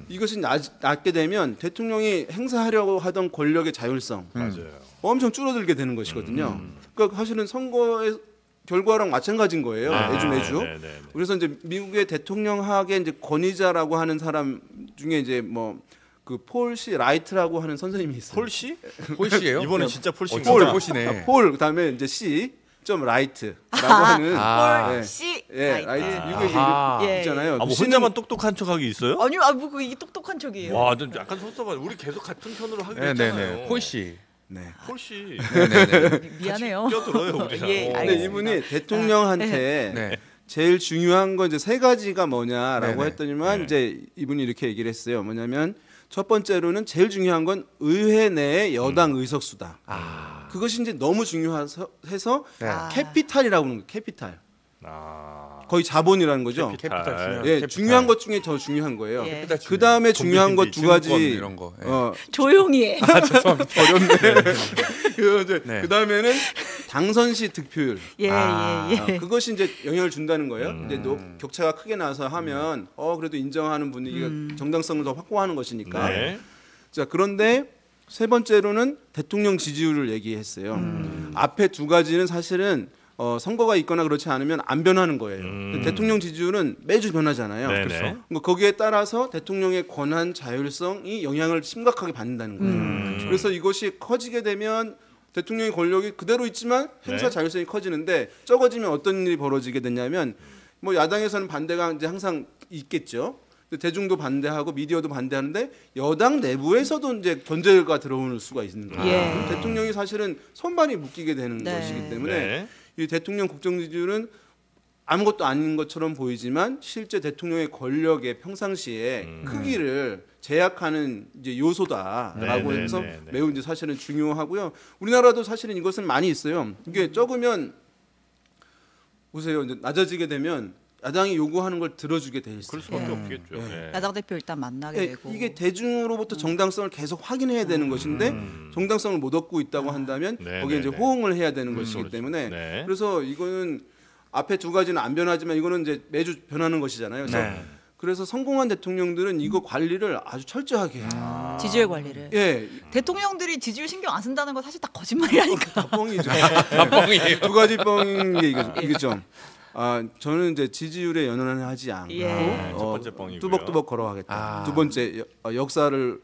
Speaker 1: 이것이 낮게 되면 대통령이 행사하려고 하던 권력의 자율성
Speaker 4: 맞아요.
Speaker 1: 엄청 줄어들게 되는 것이거든요. 그러니까 사실은 선거의 결과랑 마찬가지인 거예요. 매주.
Speaker 4: 네, 네, 네.
Speaker 1: 그래서 이제 미국의 대통령학의 이제 권위자라고 하는 사람 중에 이제 뭐 그 폴 씨 라이트라고 하는 선생님이 있어요.
Speaker 4: 폴 씨?
Speaker 6: 폴씨예요?
Speaker 4: 이번엔 진짜 폴 씨.
Speaker 6: 진짜 폴씨네.
Speaker 1: 폴 그다음에 이제 C 점 라이트라고 하는
Speaker 6: 아.
Speaker 1: 예.
Speaker 2: 폴 씨.
Speaker 1: 예, 라이트 미국에 이제
Speaker 6: 아하.
Speaker 1: 이렇게
Speaker 2: 예.
Speaker 1: 있잖아요.
Speaker 4: 뭐
Speaker 1: C는
Speaker 4: 혼자만 똑똑한 척하기 있어요?
Speaker 2: 아니요, 뭐 이게 똑똑한 척이에요.
Speaker 4: 와, 좀 약간 섭섭한. 우리 계속 같은 편으로 하기로
Speaker 6: 네네네.
Speaker 4: 했잖아요.
Speaker 6: 폴씨.
Speaker 1: 네.
Speaker 4: 폴 씨.
Speaker 6: 네네네.
Speaker 2: 미안해요.
Speaker 4: 껴들어요 우리가.
Speaker 2: 예,
Speaker 1: 근데
Speaker 2: 알겠습니다.
Speaker 1: 이분이 대통령한테
Speaker 6: 네.
Speaker 1: 제일 중요한 건 이제 세 가지가 뭐냐라고
Speaker 6: 네네.
Speaker 1: 했더니만
Speaker 4: 네.
Speaker 1: 이제 이분이 이렇게 얘기를 했어요. 뭐냐면 첫 번째로는 제일 중요한 건 의회 내의 여당 의석수다.
Speaker 6: 아.
Speaker 1: 그것이 이제 너무 중요해서
Speaker 6: 네.
Speaker 1: 캐피탈이라고 하는 거예요. 캐피탈.
Speaker 4: 아.
Speaker 1: 거의 자본이라는 거죠.
Speaker 4: 캐피탈.
Speaker 6: 캐피탈 중요한
Speaker 1: 예,
Speaker 6: 캐피탈.
Speaker 1: 중요한 것 중에 더 중요한 거예요.
Speaker 2: 예.
Speaker 1: 그 다음에 중요한 것 두
Speaker 6: 증권
Speaker 1: 가지.
Speaker 6: 이런 거. 예.
Speaker 2: 조용히 해.
Speaker 6: 네.
Speaker 1: 그 다음에는 당선 시 득표율.
Speaker 2: 예,
Speaker 6: 아,
Speaker 2: 예, 예.
Speaker 1: 그것이 이제 영향을 준다는 거예요. 이제 격차가 크게 나서 하면 그래도 인정하는 분위기가 정당성을 더 확보하는 것이니까.
Speaker 4: 네.
Speaker 1: 자 그런데 세 번째로는 대통령 지지율을 얘기했어요. 앞에 두 가지는 사실은 선거가 있거나 그렇지 않으면 안 변하는 거예요. 대통령 지지율은 매주 변하잖아요.
Speaker 4: 네네.
Speaker 1: 그래서 거기에 따라서 대통령의 권한 자율성이 영향을 심각하게 받는다는 거예요. 그래서 이것이 커지게 되면 대통령의 권력이 그대로 있지만 행사
Speaker 4: 네.
Speaker 1: 자율성이 커지는데 적어지면 어떤 일이 벌어지게 되냐면 뭐 야당에서는 반대가 이제 항상 있겠죠. 대중도 반대하고 미디어도 반대하는데 여당 내부에서도 이제 견제가 들어오는 수가 있는 거예요.
Speaker 2: 예.
Speaker 1: 그럼 대통령이 사실은 손발이 묶이게 되는
Speaker 2: 네.
Speaker 1: 것이기 때문에
Speaker 4: 네.
Speaker 1: 이 대통령 국정 지지율은 아무것도 아닌 것처럼 보이지만 실제 대통령의 권력의 평상시에 크기를 제약하는 이제 요소다라고
Speaker 4: 네,
Speaker 1: 해서
Speaker 4: 네, 네, 네.
Speaker 1: 매우 이제 사실은 중요하고요. 우리나라도 사실은 이것은 많이 있어요. 이게 적으면 보세요. 이제 낮아지게 되면 야당이 요구하는 걸 들어주게 돼 있어요.
Speaker 4: 그럴 수밖에
Speaker 2: 예.
Speaker 4: 없겠죠. 네.
Speaker 2: 야당 대표 일단 만나게
Speaker 1: 예,
Speaker 2: 되고
Speaker 1: 이게 대중으로부터 정당성을 계속 확인해야 되는 것인데 정당성을 못 얻고 있다고 한다면
Speaker 4: 네,
Speaker 1: 거기에
Speaker 4: 네,
Speaker 1: 이제
Speaker 4: 네.
Speaker 1: 호응을 해야 되는 것이기
Speaker 4: 그렇죠.
Speaker 1: 때문에
Speaker 4: 네.
Speaker 1: 그래서 이거는 앞에 두 가지는 안 변하지만 이거는 이제 매주 변하는 것이잖아요. 그래서,
Speaker 6: 네.
Speaker 1: 그래서 성공한 대통령들은 이거 관리를 아주 철저하게 해요.
Speaker 2: 지지율 관리를.
Speaker 1: 예,
Speaker 2: 대통령들이 지지율 신경 안 쓴다는 건 사실 다 거짓말이라니까.
Speaker 1: 뻥이죠.
Speaker 3: 뻥이에요.
Speaker 1: 두 가지 뻥인 게 이거죠. 저는 이제 지지율에 연연하지 않고
Speaker 2: 예.
Speaker 4: 첫 번째 뻥이고요.
Speaker 1: 뚜벅뚜벅 걸어가겠다.
Speaker 6: 아.
Speaker 1: 두 번째 역사를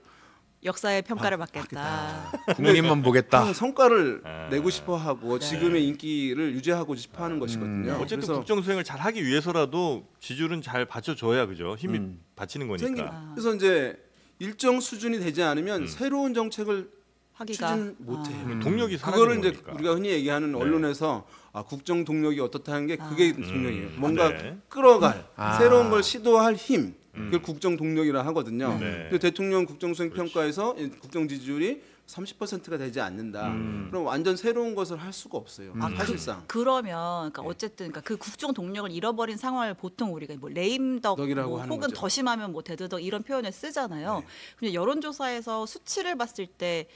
Speaker 2: 역사의 평가를 받겠다.
Speaker 6: 국민만 보겠다.
Speaker 1: 한 성과를
Speaker 4: 아.
Speaker 1: 내고 싶어하고 지금의 인기를 유지하고 싶어하는 것이거든요.
Speaker 4: 어쨌든
Speaker 1: 그래서
Speaker 4: 국정 수행을 잘 하기 위해서라도 지지율은 잘 받쳐줘야 그죠. 힘이 받치는 거니까.
Speaker 1: 그래서 이제 일정 수준이 되지 않으면 새로운 정책을
Speaker 2: 하기가
Speaker 1: 추진 못해요.
Speaker 4: 동력이
Speaker 1: 그거를
Speaker 4: 사라지는
Speaker 1: 이제
Speaker 4: 거니까.
Speaker 1: 우리가 흔히 얘기하는 언론에서 국정 동력이 어떻다는 게 그게 동력이에요. 뭔가
Speaker 4: 네.
Speaker 1: 끌어갈
Speaker 6: 아.
Speaker 1: 새로운 걸 시도할 힘. 그걸 국정 동력이라 하거든요.
Speaker 4: 네.
Speaker 1: 근데 대통령 국정 수행 평가에서 국정 지지율이 30%가 되지 않는다. 그럼 완전 새로운 것을 할 수가 없어요. 사실상.
Speaker 2: 그러면 그러니까 어쨌든 그러니까 그 국정 동력을 잃어버린 상황을 보통 우리가 뭐 레임덕
Speaker 1: 덕이라고
Speaker 2: 뭐
Speaker 1: 하는
Speaker 2: 혹은
Speaker 1: 거죠.
Speaker 2: 더 심하면 뭐 대드덕 이런 표현을 쓰잖아요. 근데 여론조사에서 수치를 봤을 때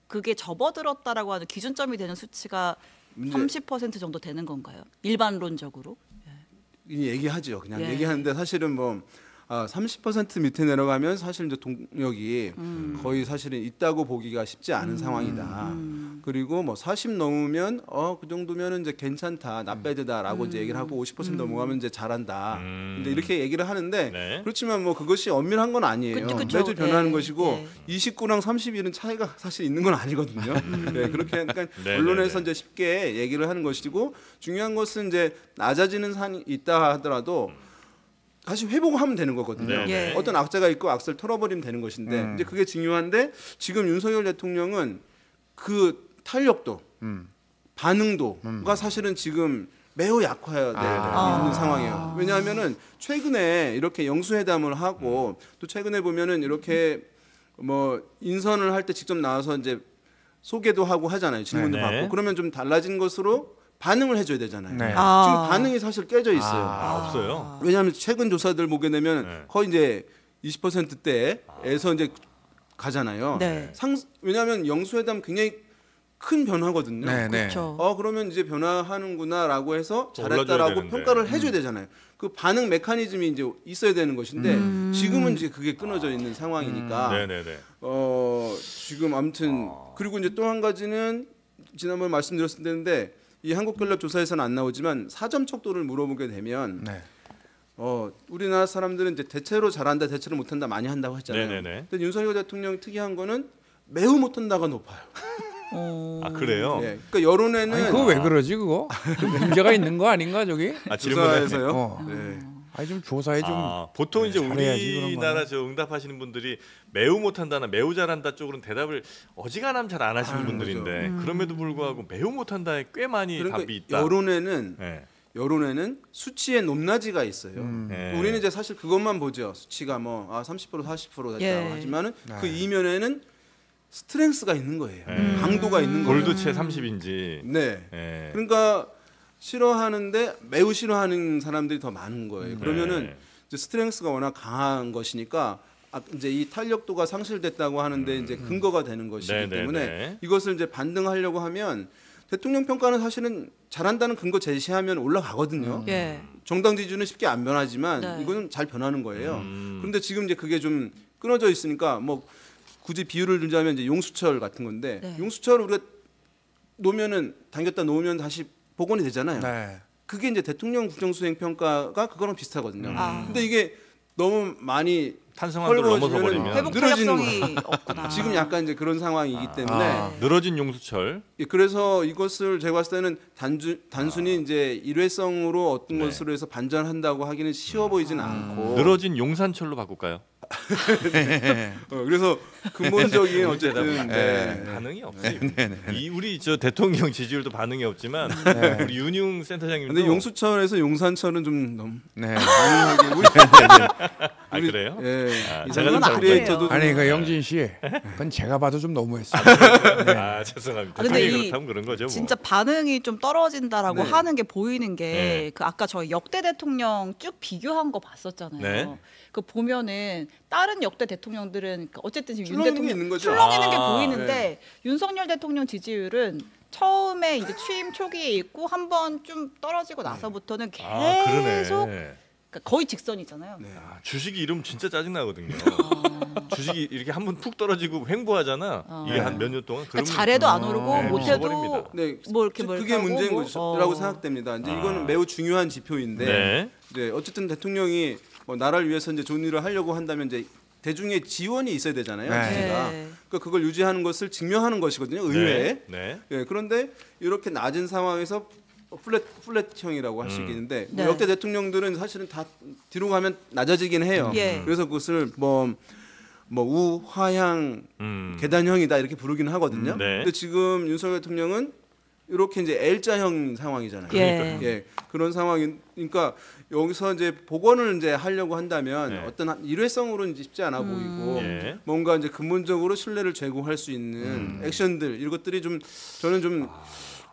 Speaker 2: 그게 접어들었다라고 하는 기준점이 되는 수치가
Speaker 1: 문제-
Speaker 2: 30% 정도 되는 건가요? 일반론적으로?
Speaker 1: 얘기하죠. 그냥
Speaker 2: 예.
Speaker 1: 얘기하는데 사실은 뭐 30% 밑에 내려가면 사실 이제 동력이 거의 사실은 있다고 보기가 쉽지 않은 상황이다. 그리고 뭐 40 넘으면 그 정도면은 이제 괜찮다, not bad다라고 이제 얘기를 하고 50% 넘어가면 이제 잘한다. 근데 이렇게 얘기를 하는데
Speaker 4: 네.
Speaker 1: 그렇지만 뭐 그것이 엄밀한 건 아니에요.
Speaker 2: 그쵸.
Speaker 1: 매주 변하는
Speaker 2: 예,
Speaker 1: 것이고
Speaker 2: 예.
Speaker 1: 29랑 31은 차이가 사실 있는 건 아니거든요. 네, 그렇게 그러니까
Speaker 4: 네,
Speaker 1: 언론에서
Speaker 4: 네, 네.
Speaker 1: 이제 쉽게 얘기를 하는 것이고 중요한 것은 이제 낮아지는 산이 있다 하더라도 다시 회복하면 되는 거거든요.
Speaker 4: 네,
Speaker 2: 네. 예.
Speaker 1: 어떤 악재가 있고 악재를 털어버리면 되는 것인데 이제 그게 중요한데 지금 윤석열 대통령은 그 탄력도 반응도가 사실은 지금 매우 약화되어 있는 상황이에요. 왜냐하면은 최근에 이렇게 영수회담을 하고 또 최근에 보면은 이렇게 뭐 인선을 할 때 직접 나와서 이제 소개도 하고 하잖아요. 질문도
Speaker 4: 네.
Speaker 1: 받고 그러면 좀 달라진 것으로 반응을 해줘야 되잖아요.
Speaker 6: 네.
Speaker 1: 지금 반응이 사실 깨져 있어요.
Speaker 4: 없어요.
Speaker 1: 왜냐하면 최근 조사들 보게 되면
Speaker 4: 네.
Speaker 1: 거의 이제 20%대에서 이제 가잖아요.
Speaker 2: 네.
Speaker 1: 왜냐하면 영수회담 굉장히 큰 변화거든요.
Speaker 6: 네, 네.
Speaker 2: 그렇죠.
Speaker 1: 그러면 이제 변화하는구나라고 해서
Speaker 4: 또 올라줘야
Speaker 1: 잘했다라고
Speaker 4: 되는데.
Speaker 1: 평가를 해줘야 되잖아요. 그 반응 메커니즘이 이제 있어야 되는 것인데 지금은 이제 그게 끊어져 있는 상황이니까
Speaker 4: 네네네.
Speaker 1: 지금 아무튼 그리고 이제 또 한 가지는 지난번에 말씀드렸을 텐데 이 한국갤럽 조사에서는 안 나오지만 사점 척도를 물어보게 되면
Speaker 6: 네.
Speaker 1: 우리나라 사람들은 이제 대체로 잘한다, 대체로 못한다 많이 한다고 했잖아요.
Speaker 4: 네네네.
Speaker 1: 근데 윤석열 대통령 특이한 거는 매우 못한다가 높아요.
Speaker 4: 아 그래요?
Speaker 1: 예, 그러니까 여론에는
Speaker 6: 아니 그거 왜 그러지 그거? 좀 문제가 있는 거 아닌가 저기?
Speaker 4: 질문에
Speaker 1: 조사에서요.
Speaker 6: 어.
Speaker 1: 네.
Speaker 6: 아니 좀 조사에 좀
Speaker 4: 보통 이제
Speaker 6: 잘해야지, 그런
Speaker 4: 우리나라
Speaker 6: 거는.
Speaker 4: 저 응답하시는 분들이 매우 못한다나 매우 잘한다 쪽으로는 대답을 어지간하면 잘 안 하시는 분들인데 그럼에도 불구하고 매우 못한다에 꽤 많이
Speaker 1: 그러니까
Speaker 4: 답이 있다.
Speaker 1: 여론에는 수치의 높낮이가 있어요.
Speaker 4: 네.
Speaker 1: 우리는 이제 사실 그것만 보죠. 수치가 뭐 30% 40% 됐다
Speaker 2: 예.
Speaker 1: 하지만은 그 이면에는 스트렝스가 있는 거예요.
Speaker 4: 네.
Speaker 1: 강도가 있는 거예요.
Speaker 4: 골드체 30인지.
Speaker 1: 네.
Speaker 4: 예.
Speaker 1: 그러니까 싫어하는데 매우 싫어하는 사람들이 더 많은 거예요. 그러면은
Speaker 4: 네.
Speaker 1: 이제 스트렝스가 워낙 강한 것이니까 이제 이 탄력도가 상실됐다고 하는데 이제 근거가 되는 것이기
Speaker 4: 네, 네,
Speaker 1: 때문에
Speaker 4: 네.
Speaker 1: 이것을 이제 반등하려고 하면 대통령 평가는 사실은 잘한다는 근거 제시하면 올라가거든요.
Speaker 2: 예.
Speaker 1: 정당 지지율은 쉽게 안 변하지만
Speaker 2: 네.
Speaker 1: 이거는 잘 변하는 거예요. 그런데 지금 이제 그게 좀 끊어져 있으니까 뭐 굳이 비유를 들자면 이제 용수철 같은 건데
Speaker 2: 네.
Speaker 1: 용수철을 우리가 놓으면은 당겼다 놓으면 다시 복원이 되잖아요.
Speaker 6: 네.
Speaker 1: 그게 이제 대통령 국정수행 평가가 그거랑 비슷하거든요.
Speaker 2: 아.
Speaker 1: 근데 이게 너무 많이
Speaker 4: 탄성한도를 넘어서 버리면
Speaker 2: 회복
Speaker 1: 늘어지는
Speaker 2: 탄력성이 없구나.
Speaker 1: 지금 약간 이제 그런 상황이기 때문에
Speaker 4: 늘어진 용수철.
Speaker 1: 예, 그래서 이것을 제가 봤을 때는 단순히 이제 일회성으로 어떤
Speaker 4: 네.
Speaker 1: 것으로 해서 반전한다고 하기는 쉬워 보이지는 않고
Speaker 4: 늘어진 용산철로 바꿀까요?
Speaker 1: 그래서 근본적인 어쨌든 네.
Speaker 4: 반응이 없어요. 이 우리 저 대통령 지지율도 반응이 없지만 우리 윤용 센터장님도
Speaker 1: 근데 용수철에서 용산철은 좀 너무
Speaker 6: 네.
Speaker 1: 가능하게 우리
Speaker 4: 아 그래요?
Speaker 1: 예, 이
Speaker 4: 제가
Speaker 1: 장면
Speaker 4: 좀 잘
Speaker 1: 크리에이터도
Speaker 6: 아니 그 영진 씨, 그건 제가 봐도 좀 너무했어요.
Speaker 4: 아 죄송합니다.
Speaker 2: 아, 근데
Speaker 4: 당연히
Speaker 2: 이
Speaker 4: 그렇다면 그런 거죠. 뭐.
Speaker 2: 진짜 반응이 좀 떨어진다라고
Speaker 1: 네.
Speaker 2: 하는 게 보이는 게
Speaker 4: 네.
Speaker 2: 그 아까 저희 역대 대통령 쭉 비교한 거 봤었잖아요.
Speaker 4: 네.
Speaker 2: 그 보면은 다른 역대 대통령들은 그 어쨌든 지금 윤
Speaker 1: 출렁이는 게
Speaker 2: 대통령
Speaker 1: 있는 거죠.
Speaker 2: 출렁이는 게
Speaker 4: 아,
Speaker 2: 보이는데 윤석열 대통령 지지율은 처음에 이제 취임 초기에 있고 한번 좀 떨어지고 나서부터는
Speaker 4: 아
Speaker 2: 계속
Speaker 4: 그러네.
Speaker 2: 그러니까 거의 직선이잖아요.
Speaker 1: 네.
Speaker 4: 아, 주식이 이러면 진짜 짜증 나거든요. 주식이 이렇게 한번 푹 떨어지고 횡보하잖아. 이게 한 몇 년 동안.
Speaker 2: 그러니까
Speaker 4: 그러면
Speaker 2: 잘해도 안 오르고
Speaker 4: 네,
Speaker 2: 못해도
Speaker 4: 미쳐버립니다.
Speaker 1: 네,
Speaker 2: 뭐 이렇게
Speaker 1: 그게
Speaker 2: 뭐
Speaker 1: 문제인
Speaker 2: 뭐,
Speaker 1: 것이라고 생각됩니다. 이제 이거는 매우 중요한 지표인데
Speaker 4: 네.
Speaker 1: 이제 어쨌든 대통령이 뭐 나라를 위해서 이제 좋은 일을 하려고 한다면 이제 대중의 지원이 있어야 되잖아요.
Speaker 6: 네.
Speaker 1: 지지가.
Speaker 2: 네.
Speaker 1: 그러니까 그걸 유지하는 것을 증명하는 것이거든요. 의회에.
Speaker 4: 네. 네.
Speaker 1: 예, 그런데 이렇게 낮은 상황에서 플랫형이라고 할 수 있겠는데 뭐
Speaker 2: 네.
Speaker 1: 역대 대통령들은 사실은 다 뒤로 가면 낮아지긴 해요.
Speaker 2: 예.
Speaker 1: 그래서 그것을 뭐 우하향 계단형이다 이렇게 부르기는 하거든요.
Speaker 4: 네.
Speaker 1: 근데 지금 윤석열 대통령은 이렇게 이제 L자형 상황이잖아요.
Speaker 2: 예.
Speaker 1: 예, 그런 상황이니까 여기서 이제 복원을 이제 하려고 한다면
Speaker 4: 네.
Speaker 1: 어떤 일회성으로는 이제 쉽지 않아 보이고
Speaker 4: 예.
Speaker 1: 뭔가 이제 근본적으로 신뢰를 제고할 수 있는 액션들 이것들이 좀 저는 좀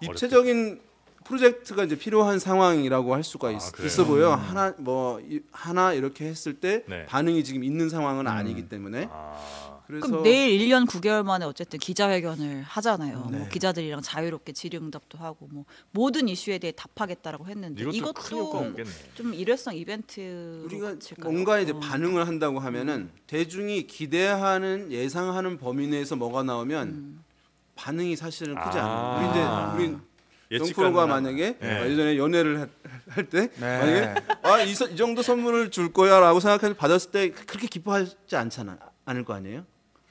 Speaker 1: 입체적인 프로젝트가 이제 필요한 상황이라고 할 수가
Speaker 4: 그래요?
Speaker 1: 있어 보여. 하나 이렇게 했을 때
Speaker 4: 네.
Speaker 1: 반응이 지금 있는 상황은 아니기 때문에. 그래서
Speaker 2: 그럼 내일 1년 9개월 만에 어쨌든 기자회견을 하잖아요.
Speaker 1: 네.
Speaker 2: 뭐 기자들이랑 자유롭게 질의응답도 하고 뭐 모든 이슈에 대해 답하겠다라고 했는데
Speaker 4: 이것도 큰 효과가
Speaker 2: 이것도
Speaker 4: 없겠네.
Speaker 2: 좀 일회성 이벤트로
Speaker 1: 우리가
Speaker 2: 그칠까요?
Speaker 1: 뭔가 이제 반응을 한다고 하면은 대중이 기대하는 예상하는 범위 내에서 뭐가 나오면 반응이 사실은 크지 않아요. 우리 이제
Speaker 4: 예측
Speaker 1: 영프로가
Speaker 4: 가능한.
Speaker 1: 만약에
Speaker 4: 네.
Speaker 1: 예전에 연애를 할 때
Speaker 6: 네.
Speaker 1: 만약에 이 정도 선물을 줄 거야라고 생각해서 받았을 때 그렇게 기뻐하지 않을 거 아니에요?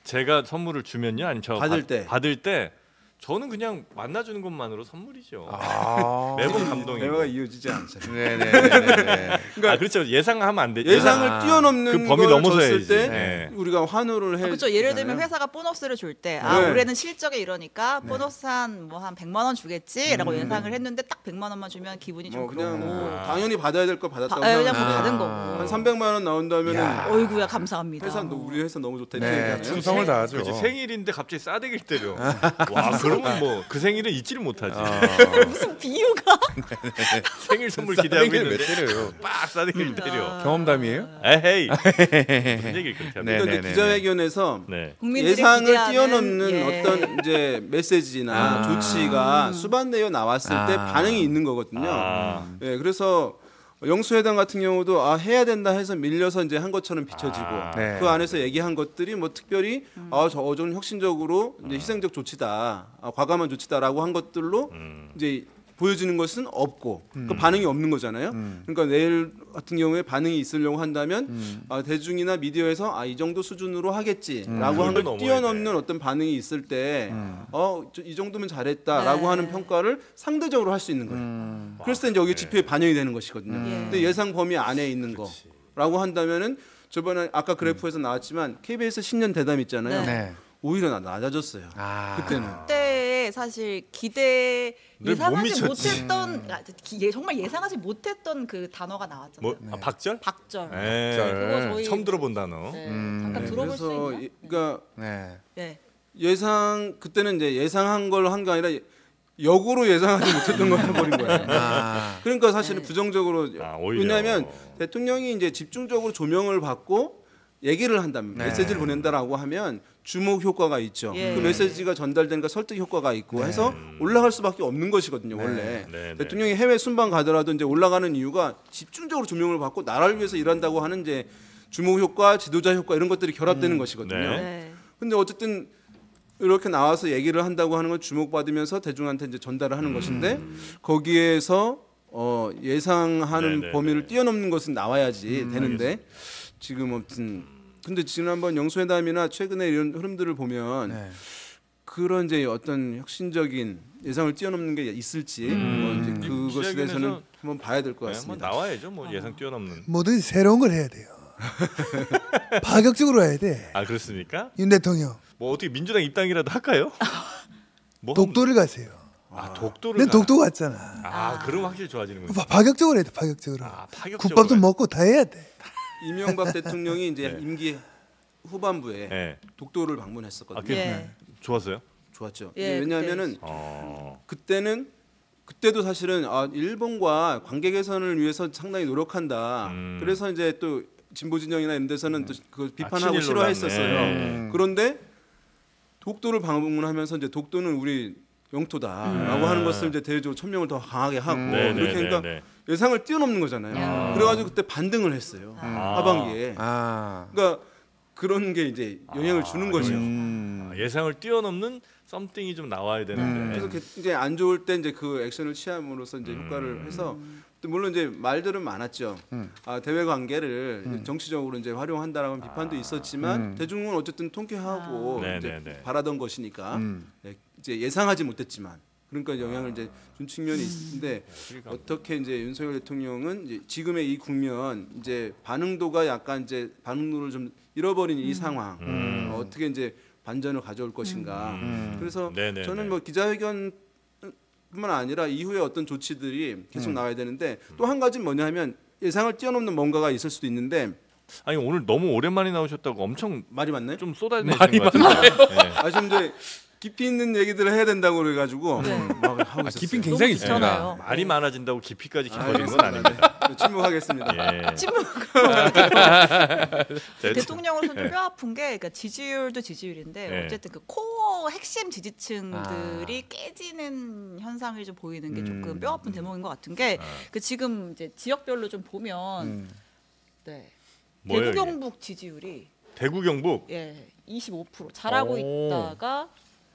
Speaker 4: 제가 선물을 주면요, 아니 저
Speaker 1: 받을 때.
Speaker 4: 저는 그냥 만나주는 것만으로 선물이죠.
Speaker 6: 아.
Speaker 4: 매번 감동이고.
Speaker 1: 대화가 이어지지 않잖아요.
Speaker 6: 네네네.
Speaker 4: 아 그렇죠. 예상하면 안 되죠.
Speaker 1: 예상을
Speaker 6: 아,
Speaker 1: 뛰어넘는
Speaker 4: 그 범위
Speaker 1: 걸
Speaker 4: 넘어서야지.
Speaker 1: 줬을 때
Speaker 4: 네.
Speaker 1: 우리가 환호를 해.
Speaker 2: 그렇죠. 예를 들면 회사가 보너스를 줄 때
Speaker 1: 네.
Speaker 2: 올해는 실적에 이러니까 보너스 한 100만 원 주겠지라고 예상을 했는데 딱 100만 원만 주면 기분이 좀
Speaker 1: 그냥
Speaker 2: 그렇고
Speaker 1: 당연히 받아야 될 걸 받았다고
Speaker 2: 그냥
Speaker 1: 생각하고
Speaker 2: 받은 거고.
Speaker 1: 한 300만 원 나온다면은
Speaker 2: 어이구야 감사합니다.
Speaker 1: 우리 회사 너무 좋다 이렇게
Speaker 6: 네,
Speaker 1: 얘기하잖아요.
Speaker 6: 충성을 다하죠.
Speaker 4: 그렇지. 생일인데 갑자기 싸대기를 때려. 와 그러면 뭐 그 생일은 잊지를 못하지.
Speaker 2: 무슨 비유가
Speaker 4: 생일 선물 기대하고
Speaker 6: 싸대기를 왜
Speaker 4: 있는데
Speaker 6: 때려요?
Speaker 4: 빡 싸대기를 때려.
Speaker 6: 경험담이에요?
Speaker 4: 에헤이. 무슨 얘기를 그렇게 합니까?
Speaker 1: 그러니까
Speaker 6: 네네네.
Speaker 1: 이제 기자회견에서
Speaker 4: 네.
Speaker 2: 국민들이
Speaker 1: 예상을
Speaker 2: 기대하는,
Speaker 1: 뛰어넘는
Speaker 2: 예.
Speaker 1: 어떤 이제 메시지나 조치가 수반되어 나왔을 때 반응이 있는 거거든요. 예, 그래서 영수회담 같은 경우도 해야 된다 해서 밀려서 이제 한 것처럼 비춰지고
Speaker 6: 네.
Speaker 1: 그 안에서 얘기한 것들이 뭐 특별히 좀 혁신적으로 이제 희생적 조치다, 과감한 조치다라고 한 것들로 이제 보여지는 것은 없고 그 반응이 없는 거잖아요. 그러니까 내일 같은 경우에 반응이 있으려고 한다면 대중이나 미디어에서 이 정도 수준으로 하겠지라고 한
Speaker 4: 그걸
Speaker 1: 걸
Speaker 4: 넘어야
Speaker 1: 뛰어넘는 어떤 반응이 있을 때 이 정도면 잘했다라고
Speaker 2: 네.
Speaker 1: 하는 평가를 상대적으로 할 수 있는 거예요. 그랬을 때 이제 여기 지표에 반영이 되는 것이거든요. 근데 예상 범위 안에 있는 거라고 한다면은 저번에 아까 그래프에서 나왔지만 KBS 신년 대담 있잖아요.
Speaker 6: 네.
Speaker 1: 오히려 낮아졌어요. 그때는.
Speaker 2: 그때 사실 기대
Speaker 4: 늘 못
Speaker 2: 예상하지
Speaker 4: 미쳤지.
Speaker 2: 못했던 정말 예상하지 못했던 그 단어가 나왔잖아요.
Speaker 4: 뭐 박절?
Speaker 2: 박절.
Speaker 4: 에
Speaker 2: 그거 저희
Speaker 4: 처음 들어본 단어.
Speaker 2: 네, 잠깐 들어볼 수
Speaker 1: 그래서
Speaker 2: 있나?
Speaker 1: 그러니까
Speaker 6: 네.
Speaker 2: 네.
Speaker 1: 그때는 이제 예상한 걸 한 게 아니라 역으로 예상하지 못했던 걸 해버린 거예요. 그러니까 사실은 부정적으로
Speaker 4: 오히려.
Speaker 1: 왜냐하면 대통령이 이제 집중적으로 조명을 받고 얘기를 한다면 메시지를 보낸다라고 하면 주목 효과가 있죠.
Speaker 2: 예.
Speaker 1: 그 메시지가 전달되니까 설득 효과가 있고 해서 올라갈 수밖에 없는 것이거든요. 원래
Speaker 4: 네, 네.
Speaker 1: 대통령이 해외 순방 가더라도 이제 올라가는 이유가 집중적으로 조명을 받고 나라를 위해서 일한다고 하는 이제 주목 효과, 지도자 효과 이런 것들이 결합되는 것이거든요.
Speaker 4: 네.
Speaker 2: 네.
Speaker 1: 근데 어쨌든 이렇게 나와서 얘기를 한다고 하는 건 주목받으면서 대중한테 이제 전달을 하는 것인데 거기에서 예상하는
Speaker 4: 네, 네,
Speaker 1: 범위를
Speaker 4: 네.
Speaker 1: 뛰어넘는 것은 나와야지 되는데 지금 아무튼 근데 지난번 영수회담이나 최근에 이런 흐름들을 보면
Speaker 6: 네.
Speaker 1: 그런 이제 어떤 혁신적인 예상을 뛰어넘는 게 있을지 뭐 이제 그것에 대해서는
Speaker 4: 시작에서
Speaker 1: 한번 봐야 될 것
Speaker 4: 뭐
Speaker 1: 같습니다.
Speaker 4: 나와야죠. 뭐 예상 뛰어넘는.
Speaker 5: 뭐든지 새로운 걸 해야 돼요. 파격적으로 해야 돼.
Speaker 4: 아 그렇습니까?
Speaker 5: 윤 대통령
Speaker 4: 뭐 어떻게 민주당 입당이라도 할까요? 뭐
Speaker 5: 독도를 가세요.
Speaker 4: 아 독도를.
Speaker 5: 난
Speaker 4: 가.
Speaker 5: 독도 갔잖아.
Speaker 4: 아 그럼 확실히 좋아지는군요.
Speaker 5: 파격적으로 해야 돼. 파격적으로.
Speaker 4: 아 파격적으로.
Speaker 5: 국밥도 먹고 다 해야 돼.
Speaker 1: 이명박 대통령이 이제
Speaker 4: 네.
Speaker 1: 임기 후반부에
Speaker 4: 네.
Speaker 1: 독도를 방문했었거든요.
Speaker 4: 아, 그-
Speaker 2: 예.
Speaker 4: 좋았어요?
Speaker 1: 좋았죠.
Speaker 2: 예,
Speaker 1: 왜냐하면은 그때도 사실은 일본과 관계 개선을 위해서 상당히 노력한다. 그래서 이제 또 진보 진영이나 이런 데서는 또 그 비판하고
Speaker 4: 친일
Speaker 1: 싫어했었어요.
Speaker 4: 논란.
Speaker 1: 그런데 독도를 방문하면서 이제 독도는 우리 영토다라고 하는 것을 이제 대외적으로 천명을 더 강하게 하고
Speaker 4: 네,
Speaker 1: 이렇게
Speaker 4: 네,
Speaker 1: 하니까
Speaker 4: 네, 네.
Speaker 1: 예상을 뛰어넘는 거잖아요. 그래가지고 그때 반등을 했어요. 하반기에.
Speaker 6: 아.
Speaker 1: 그러니까 그런 게 이제 영향을 주는 거죠.
Speaker 4: 아, 예상을 뛰어넘는 썸띵이 좀 나와야 되는데.
Speaker 1: 그래서 이제 안 좋을 때 이제 그 액션을 취함으로써 이제 효과를 해서 또 물론 이제 말들은 많았죠. 대외 관계를 정치적으로 이제 활용한다라는 비판도 있었지만 대중은 어쨌든 통쾌하고
Speaker 4: 네,
Speaker 1: 이제
Speaker 4: 네, 네.
Speaker 1: 바라던 것이니까 이제 예상하지 못했지만 그러니까 영향을 이제 준 측면이 있는데 어떻게 이제 윤석열 대통령은 이제 지금의 이 국면 이제 반응도가 약간 이제 반응도를 좀 잃어버린 이 상황 어떻게 이제 반전을 가져올 것인가. 그래서
Speaker 4: 네네네.
Speaker 1: 저는 뭐 기자회견 뿐만 아니라 이후에 어떤 조치들이 계속 나와야 되는데 또 한 가지는 뭐냐면 예상을 뛰어넘는 뭔가가 있을 수도 있는데
Speaker 4: 아니 오늘 너무 오랜만에 나오셨다고 엄청
Speaker 1: 말이 맞나요?
Speaker 4: 좀 쏟아내신 것 같아요. 네.
Speaker 1: 좀 이제 깊이 있는 얘기들을 해야 된다고 그래가지고
Speaker 2: 네.
Speaker 1: 막 하고 있었어요.
Speaker 6: 깊이는 굉장히
Speaker 2: 너무 깊잖아요.
Speaker 6: 있습니다.
Speaker 4: 말이 많아진다고 깊이까지 깊어지는 건 아닙니다.
Speaker 1: 침묵하겠습니다.
Speaker 4: 예. 네.
Speaker 2: 대통령으로서 좀
Speaker 4: 네.
Speaker 2: 뼈 아픈 게 그러니까 지지율도 지지율인데
Speaker 4: 네.
Speaker 2: 어쨌든 그 코어 핵심 지지층들이 깨지는 현상을 좀 보이는 게 조금 뼈 아픈 대목인 것 같은 게 그 지금 이제 지역별로 좀 보면 네.
Speaker 4: 뭐예요,
Speaker 2: 대구
Speaker 4: 이게?
Speaker 2: 경북 지지율이
Speaker 4: 대구 경북.
Speaker 2: 예 25% 잘하고
Speaker 6: 오.
Speaker 2: 있다가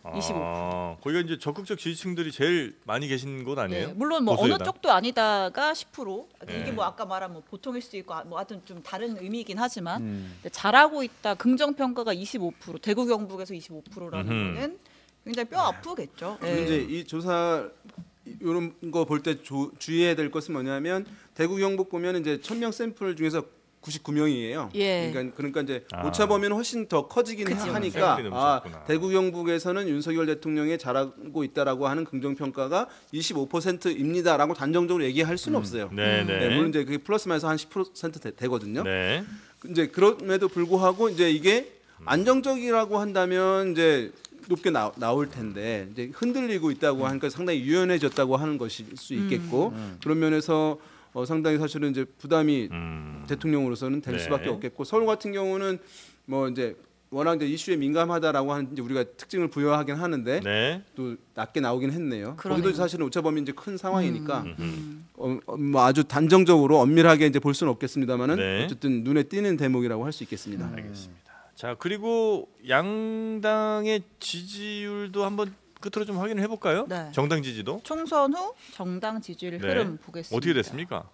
Speaker 2: 25%.
Speaker 4: 아, 거기가 이제 적극적 지지층들이 제일 많이 계신 곳 아니에요?
Speaker 2: 네, 물론 뭐
Speaker 4: 보수여당?
Speaker 2: 어느 쪽도 아니다가 10%.
Speaker 4: 네.
Speaker 2: 이게 뭐 아까 말한 뭐 보통일 수도 있고 뭐 하여튼 좀 다른 의미이긴 하지만 근데 잘하고 있다 긍정 평가가 25%, 대구 경북에서 25%라는 거는 굉장히 뼈 아프겠죠.
Speaker 1: 그리고
Speaker 2: 예.
Speaker 1: 이제 이 조사 이런 거 볼 때 주의해야 될 것은 뭐냐면 대구 경북 보면 이제 1,000명 샘플 중에서 99명이에요.
Speaker 2: 예.
Speaker 1: 그러니까 이제 오차 범위는 훨씬 더 커지긴
Speaker 2: 그죠.
Speaker 1: 하니까
Speaker 4: 샘플이 너무 작구나.
Speaker 1: 대구 경북에서는 윤석열 대통령이 잘하고 있다라고 하는 긍정 평가가 25%입니다라고 단정적으로 얘기할 수는 없어요.
Speaker 4: 네, 네.
Speaker 1: 물론 이제 그게 플러스 마이너스 한 10% 되거든요.
Speaker 4: 네.
Speaker 1: 이제 그럼에도 불구하고 이제 이게 안정적이라고 한다면 이제 높게 나올 텐데 이제 흔들리고 있다고 하니까 상당히 유연해졌다고 하는 것일 수 있겠고 그런 면에서 상당히 사실은 이제 부담이 대통령으로서는 될
Speaker 4: 네.
Speaker 1: 수밖에 없겠고 서울 같은 경우는 뭐 이제 워낙 이제 이슈에 민감하다라고 하는 이제 우리가 특징을 부여하긴 하는데
Speaker 4: 네.
Speaker 1: 또 낮게 나오긴 했네요.
Speaker 2: 그러네요.
Speaker 1: 거기도 사실은 오차 범위 이제 큰 상황이니까 뭐 아주 단정적으로 엄밀하게 이제 볼 수는 없겠습니다만은
Speaker 4: 네.
Speaker 1: 어쨌든 눈에 띄는 대목이라고 할 수 있겠습니다.
Speaker 4: 알겠습니다. 자 그리고 양당의 지지율도 한번 끝으로 좀 확인을 해볼까요?
Speaker 2: 네.
Speaker 4: 정당 지지도
Speaker 2: 총선 후 정당 지지율
Speaker 4: 네.
Speaker 2: 흐름 보겠습니다.
Speaker 4: 어떻게 됐습니까?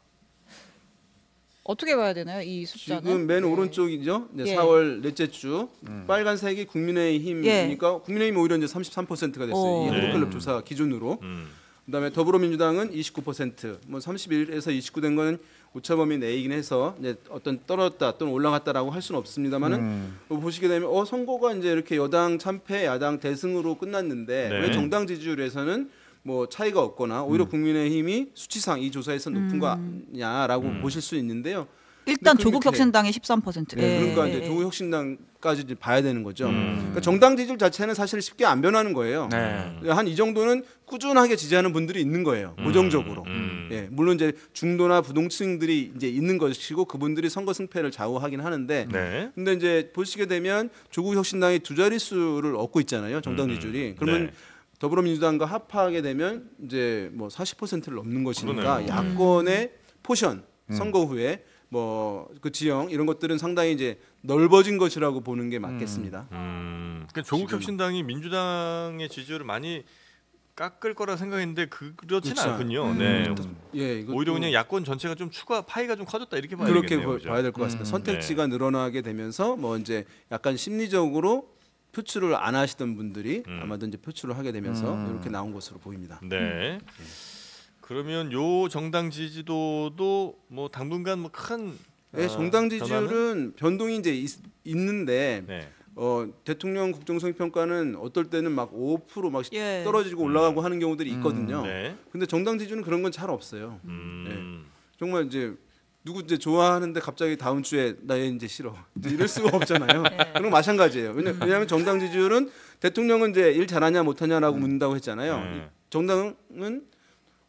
Speaker 2: 어떻게 봐야 되나요? 이 숫자는?
Speaker 1: 지금 맨
Speaker 2: 네.
Speaker 1: 오른쪽이죠. 이제
Speaker 2: 예.
Speaker 1: 4월 넷째 주 빨간색이 국민의힘이니까 국민의힘 오히려 이제 33%가 됐어요. 이
Speaker 2: 네.
Speaker 1: 한국갤럽 조사 기준으로. 그다음에 더불어민주당은 29%, 뭐 31에서 29 된 거는 오차범위 내이긴 해서 이제 어떤 떨어졌다 또는 올라갔다라고 할 수는 없습니다만은 보시게 되면 선거가 이제 이렇게 여당 참패, 야당 대승으로 끝났는데
Speaker 4: 네.
Speaker 1: 왜 정당 지지율에서는 뭐 차이가 없거나 오히려 국민의힘이 수치상 이 조사에서 높은 거 아니냐라고 보실 수 있는데요.
Speaker 2: 일단
Speaker 1: 근데
Speaker 2: 조국
Speaker 1: 그렇게-
Speaker 2: 혁신당이 13%.
Speaker 1: 네, 그러니까
Speaker 2: 예,
Speaker 1: 이제
Speaker 2: 예.
Speaker 1: 조국 혁신당까지 이제 봐야 되는 거죠. 그러니까 정당 지지율 자체는 사실 쉽게 안 변하는 거예요.
Speaker 6: 네.
Speaker 1: 한 이 정도는 꾸준하게 지지하는 분들이 있는 거예요. 고정적으로. 예, 물론 이제 중도나 부동층들이 이제 있는 것이고 그분들이 선거 승패를 좌우하긴 하는데,
Speaker 4: 네.
Speaker 1: 근데 이제 보시게 되면 조국 혁신당이 두 자릿수를 얻고 있잖아요. 정당 지지율이. 그러면
Speaker 4: 네.
Speaker 1: 더불어민주당과 합하게 되면 이제 뭐 40%를 넘는 것이니까
Speaker 4: 그러네요.
Speaker 1: 야권의 포션 선거 후에 뭐 그 지형 이런 것들은 상당히 이제 넓어진 것이라고 보는 게 맞겠습니다.
Speaker 4: 그러니까 조국 혁신당이 민주당의 지지율을 많이 깎을 거라 생각했는데 그렇진
Speaker 1: 그렇죠.
Speaker 4: 않군요. 네.
Speaker 1: 예, 이것도
Speaker 4: 오히려 그냥 야권 전체가 좀 추가 파이가 좀 커졌다 이렇게 봐야
Speaker 1: 그렇게
Speaker 4: 되겠네요. 그죠?
Speaker 1: 봐야 될 것 같습니다. 선택지가 늘어나게 되면서 뭐 이제 약간 심리적으로 표출을 안 하시던 분들이 아마도 이제 표출을 하게 되면서 이렇게 나온 것으로 보입니다.
Speaker 4: 네. 그러면 요 정당 지지도도 뭐 당분간 뭐 큰
Speaker 1: 네, 정당 지지율은 변동이 이제 있는데
Speaker 4: 네.
Speaker 1: 대통령 국정수행 평가는 어떨 때는 막 5%막
Speaker 2: 예.
Speaker 1: 떨어지고 올라가고 하는 경우들이 있거든요.
Speaker 4: 네.
Speaker 1: 근데 정당 지지율은 그런 건 잘 없어요.
Speaker 4: 음.
Speaker 1: 정말 이제 누구 이제 좋아하는데 갑자기 다음 주에 나 얘 이제 싫어. 이제 이럴 수가 없잖아요. 그런 거 마찬가지예요. 왜냐하면 정당 지지율은 대통령은 이제 일 잘하냐 못하냐라고 묻는다고 했잖아요. 이 정당은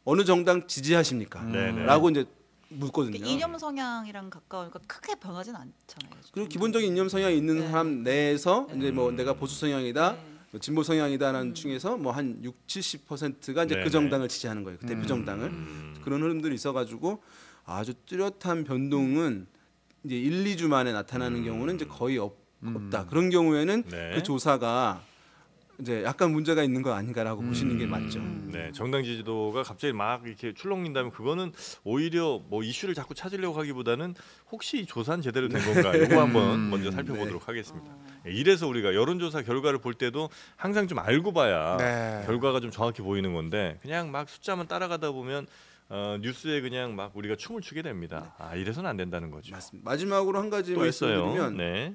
Speaker 1: 어느 정당 지지하십니까?
Speaker 4: 네네.
Speaker 1: 라고 이제 묻거든요.
Speaker 2: 이념 성향이랑 가까우니까 크게 변하진 않잖아요.
Speaker 1: 그리고 기본적인 이념 성향이 있는
Speaker 2: 네.
Speaker 1: 사람 내에서 이제 뭐 내가 보수 성향이다,
Speaker 2: 네.
Speaker 1: 뭐 진보 성향이다라는 중에서 뭐 한 60-70%가 이제
Speaker 4: 네네.
Speaker 1: 그 정당을 지지하는 거예요. 그 대표 정당을. 그런 흐름들이 있어가지고 아주 뚜렷한 변동은 이제 1, 2주 만에 나타나는 경우는 이제 거의 없다. 그런 경우에는
Speaker 4: 네.
Speaker 1: 그 조사가 이제 약간 문제가 있는 거 아닌가라고 보시는 게 맞죠.
Speaker 4: 네, 정당 지지도가 갑자기 막 이렇게 출렁인다면 그거는 오히려 뭐 이슈를 자꾸 찾으려고 하기보다는 혹시 조사는 제대로 된 건가? 요거 한번 먼저 살펴보도록 하겠습니다. 네, 이래서 우리가 여론조사 결과를 볼 때도 항상 좀 알고 봐야
Speaker 6: 네.
Speaker 4: 결과가 좀 정확히 보이는 건데 그냥 막 숫자만 따라가다 보면 뉴스에 그냥 막 우리가 춤을 추게 됩니다. 아, 이래서는 안 된다는 거죠.
Speaker 1: 맞습니다. 마지막으로 한 가지
Speaker 4: 또 있어요.
Speaker 1: 말씀드리면
Speaker 4: 네.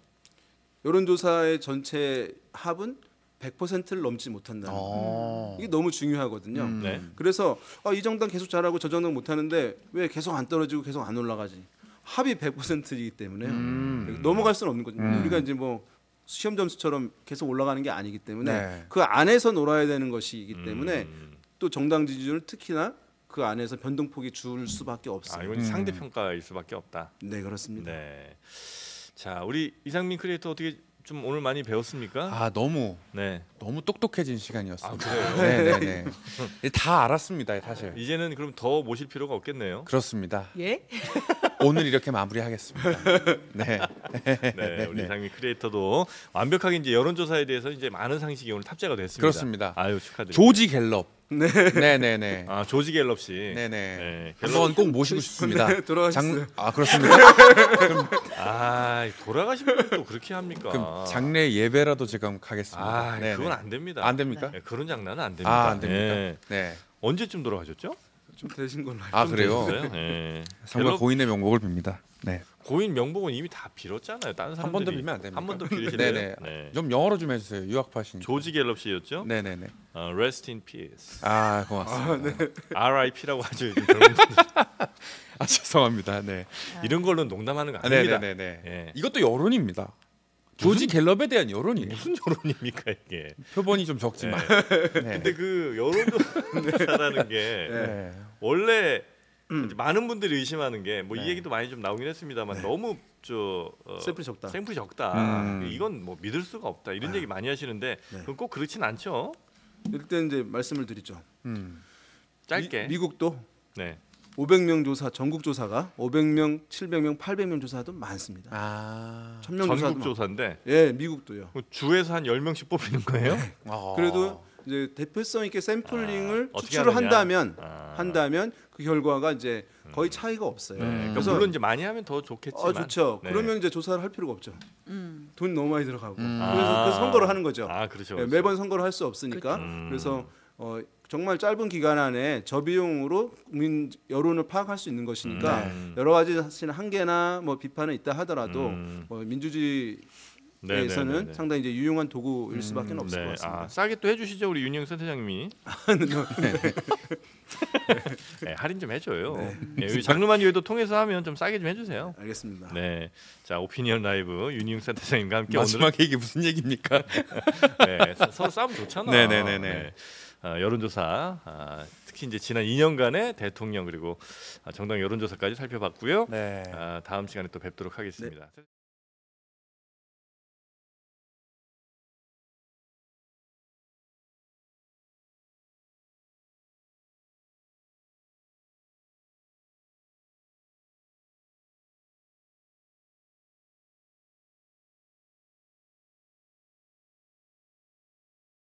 Speaker 1: 여론조사의 전체 합은 100%를 넘지 못한다는 거.
Speaker 6: 어.
Speaker 1: 이게 너무 중요하거든요.
Speaker 4: 네.
Speaker 1: 그래서 이 정당 계속 잘하고 저 정당 못하는데 왜 계속 안 떨어지고 계속 안 올라가지? 합이 100%이기 때문에 넘어갈 수는 없는 거죠. 우리가 이제 뭐 시험 점수처럼 계속 올라가는 게 아니기 때문에
Speaker 6: 네.
Speaker 1: 그 안에서 놀아야 되는 것이기 때문에 또 정당 지지율 특히나 그 안에서 변동폭이 줄 수밖에
Speaker 4: 아,
Speaker 1: 없어요.
Speaker 4: 이건 상대 평가일 수밖에 없다.
Speaker 1: 네, 그렇습니다.
Speaker 4: 네. 자, 우리 이상민 크리에이터 어떻게 좀 오늘 많이 배웠습니까?
Speaker 6: 아 너무
Speaker 4: 네.
Speaker 6: 똑똑해진 시간이었습니다.
Speaker 4: 아, 그래요?
Speaker 6: 네네네. 다 알았습니다 사실.
Speaker 4: 이제는 그럼 더 모실 필요가 없겠네요.
Speaker 6: 그렇습니다.
Speaker 2: 예?
Speaker 6: 오늘 이렇게 마무리하겠습니다. 네.
Speaker 4: 네, 우리 이상민 크리에이터도 완벽하게 이제 여론조사에 대해서 이제 많은 상식이 오늘 탑재가 됐습니다.
Speaker 6: 그렇습니다.
Speaker 4: 아유 축하드립니다.
Speaker 6: 조지 갤럽. 네네네.
Speaker 4: 아 조지 갤럽 씨.
Speaker 6: 네네.
Speaker 4: 네,
Speaker 6: 한번 꼭 모시고 싶습니다.
Speaker 1: 네, 돌아가셨어요.
Speaker 6: 아 그렇습니까?
Speaker 4: 아 돌아가신 분이 또 그렇게 합니까?
Speaker 6: 그럼 장례 예배라도 지금 가겠습니다.
Speaker 4: 아
Speaker 6: 네네.
Speaker 4: 그건 안 됩니다.
Speaker 6: 안 됩니까?
Speaker 4: 네, 그런 장난은 안 됩니다.
Speaker 6: 아 안 됩니까?
Speaker 4: 네.
Speaker 6: 네.
Speaker 4: 언제쯤 돌아가셨죠?
Speaker 1: 좀 되신 걸로 알고
Speaker 6: 아 그래요?
Speaker 4: 되셨어요? 네.
Speaker 6: 정말
Speaker 4: 갤럽
Speaker 6: 고인의 명복을 빕니다. 네.
Speaker 4: 고인 명복은 이미 다 빌었잖아요. 다른
Speaker 6: 한 번 더
Speaker 4: 사람들이
Speaker 6: 빌면 안 됩니까?
Speaker 4: 한 번 더 빌으실래요?
Speaker 6: 네네.
Speaker 4: 네.
Speaker 6: 좀 영어로 좀 해주세요. 유학파신.
Speaker 4: 조지 갤럽 씨였죠?
Speaker 6: 네네네.
Speaker 4: Rest in peace.
Speaker 6: 아 고맙습니다.
Speaker 4: RIP라고 하죠. 요즘 젊은 분들.
Speaker 6: 아 죄송합니다. 네.
Speaker 4: 이런 걸로 농담하는 거
Speaker 6: 아,
Speaker 4: 아닙니다.
Speaker 6: 네네네.
Speaker 4: 예.
Speaker 6: 이것도 여론입니다. 조지 갤럽에 대한 여론이에요.
Speaker 4: 무슨 여론입니까 이게?
Speaker 6: 표본이 좀 적지만. 네.
Speaker 4: 근데 그 여론조사라는 게
Speaker 6: 네.
Speaker 4: 원래 이제 많은 분들이 의심하는 게 뭐 이
Speaker 6: 네.
Speaker 4: 얘기도 많이 좀 나오긴 했습니다만 너무
Speaker 1: 샘플이 적다.
Speaker 4: 샘플이 적다.
Speaker 6: 음.
Speaker 4: 이건 뭐 믿을 수가 없다. 이런 얘기 많이 하시는데 그건 꼭 그렇진 않죠.
Speaker 1: 일단 이제 말씀을 드리죠.
Speaker 4: 짧게.
Speaker 1: 미국도
Speaker 4: 네.
Speaker 1: 500명 조사 전국 조사가 500명, 700명, 800명 조사도 많습니다.
Speaker 6: 아.
Speaker 1: 1000명 조사도
Speaker 4: 전국
Speaker 1: 많-
Speaker 4: 조사인데
Speaker 1: 예, 미국도요.
Speaker 4: 뭐 주에서 한 10명씩 뽑히는 거예요?
Speaker 1: 그래도 이제 대표성 있게 샘플링을
Speaker 4: 어떻게
Speaker 1: 추출을
Speaker 4: 하느냐?
Speaker 1: 한다면 그 결과가 이제 거의 차이가 없어요.
Speaker 4: 그러니까
Speaker 1: 그래서
Speaker 4: 물론 이제 많이 하면 더 좋겠지만.
Speaker 1: 좋죠.
Speaker 4: 네.
Speaker 1: 그러면 이제 조사를 할 필요가 없죠. 돈 너무 많이 들어가고
Speaker 4: 아.
Speaker 1: 그래서 선거를 하는 거죠.
Speaker 4: 아 그렇죠.
Speaker 1: 예,
Speaker 4: 그렇죠.
Speaker 1: 매번 선거를 할 수 없으니까 그래서 정말 짧은 기간 안에 저비용으로 국민 여론을 파악할 수 있는 것이니까 여러 가지 사실 한계나 뭐 비판은 있다 하더라도 뭐 민주주의에서는
Speaker 4: 네네네네.
Speaker 1: 상당히 이제 유용한 도구일 수밖에 없을 것
Speaker 4: 네.
Speaker 1: 같습니다.
Speaker 4: 아, 싸게 또 해주시죠 우리 윤영 센터장님이. 네, 할인 좀 해줘요. 네, 우리 장르만 이외에도 통해서 하면 좀 싸게 좀 해주세요.
Speaker 1: 알겠습니다.
Speaker 4: 네, 자 오피니언 라이브 윤영 센터장님과 함께
Speaker 6: 마지막 얘기 무슨 얘기입니까?
Speaker 4: 오늘 네, 서로 싸우면 좋잖아.
Speaker 6: 네네네네.
Speaker 4: 네. 여론조사 특히 이제 지난 2년간의 대통령 그리고 정당 여론조사까지 살펴봤고요.
Speaker 6: 네.
Speaker 4: 다음 시간에 또 뵙도록 하겠습니다.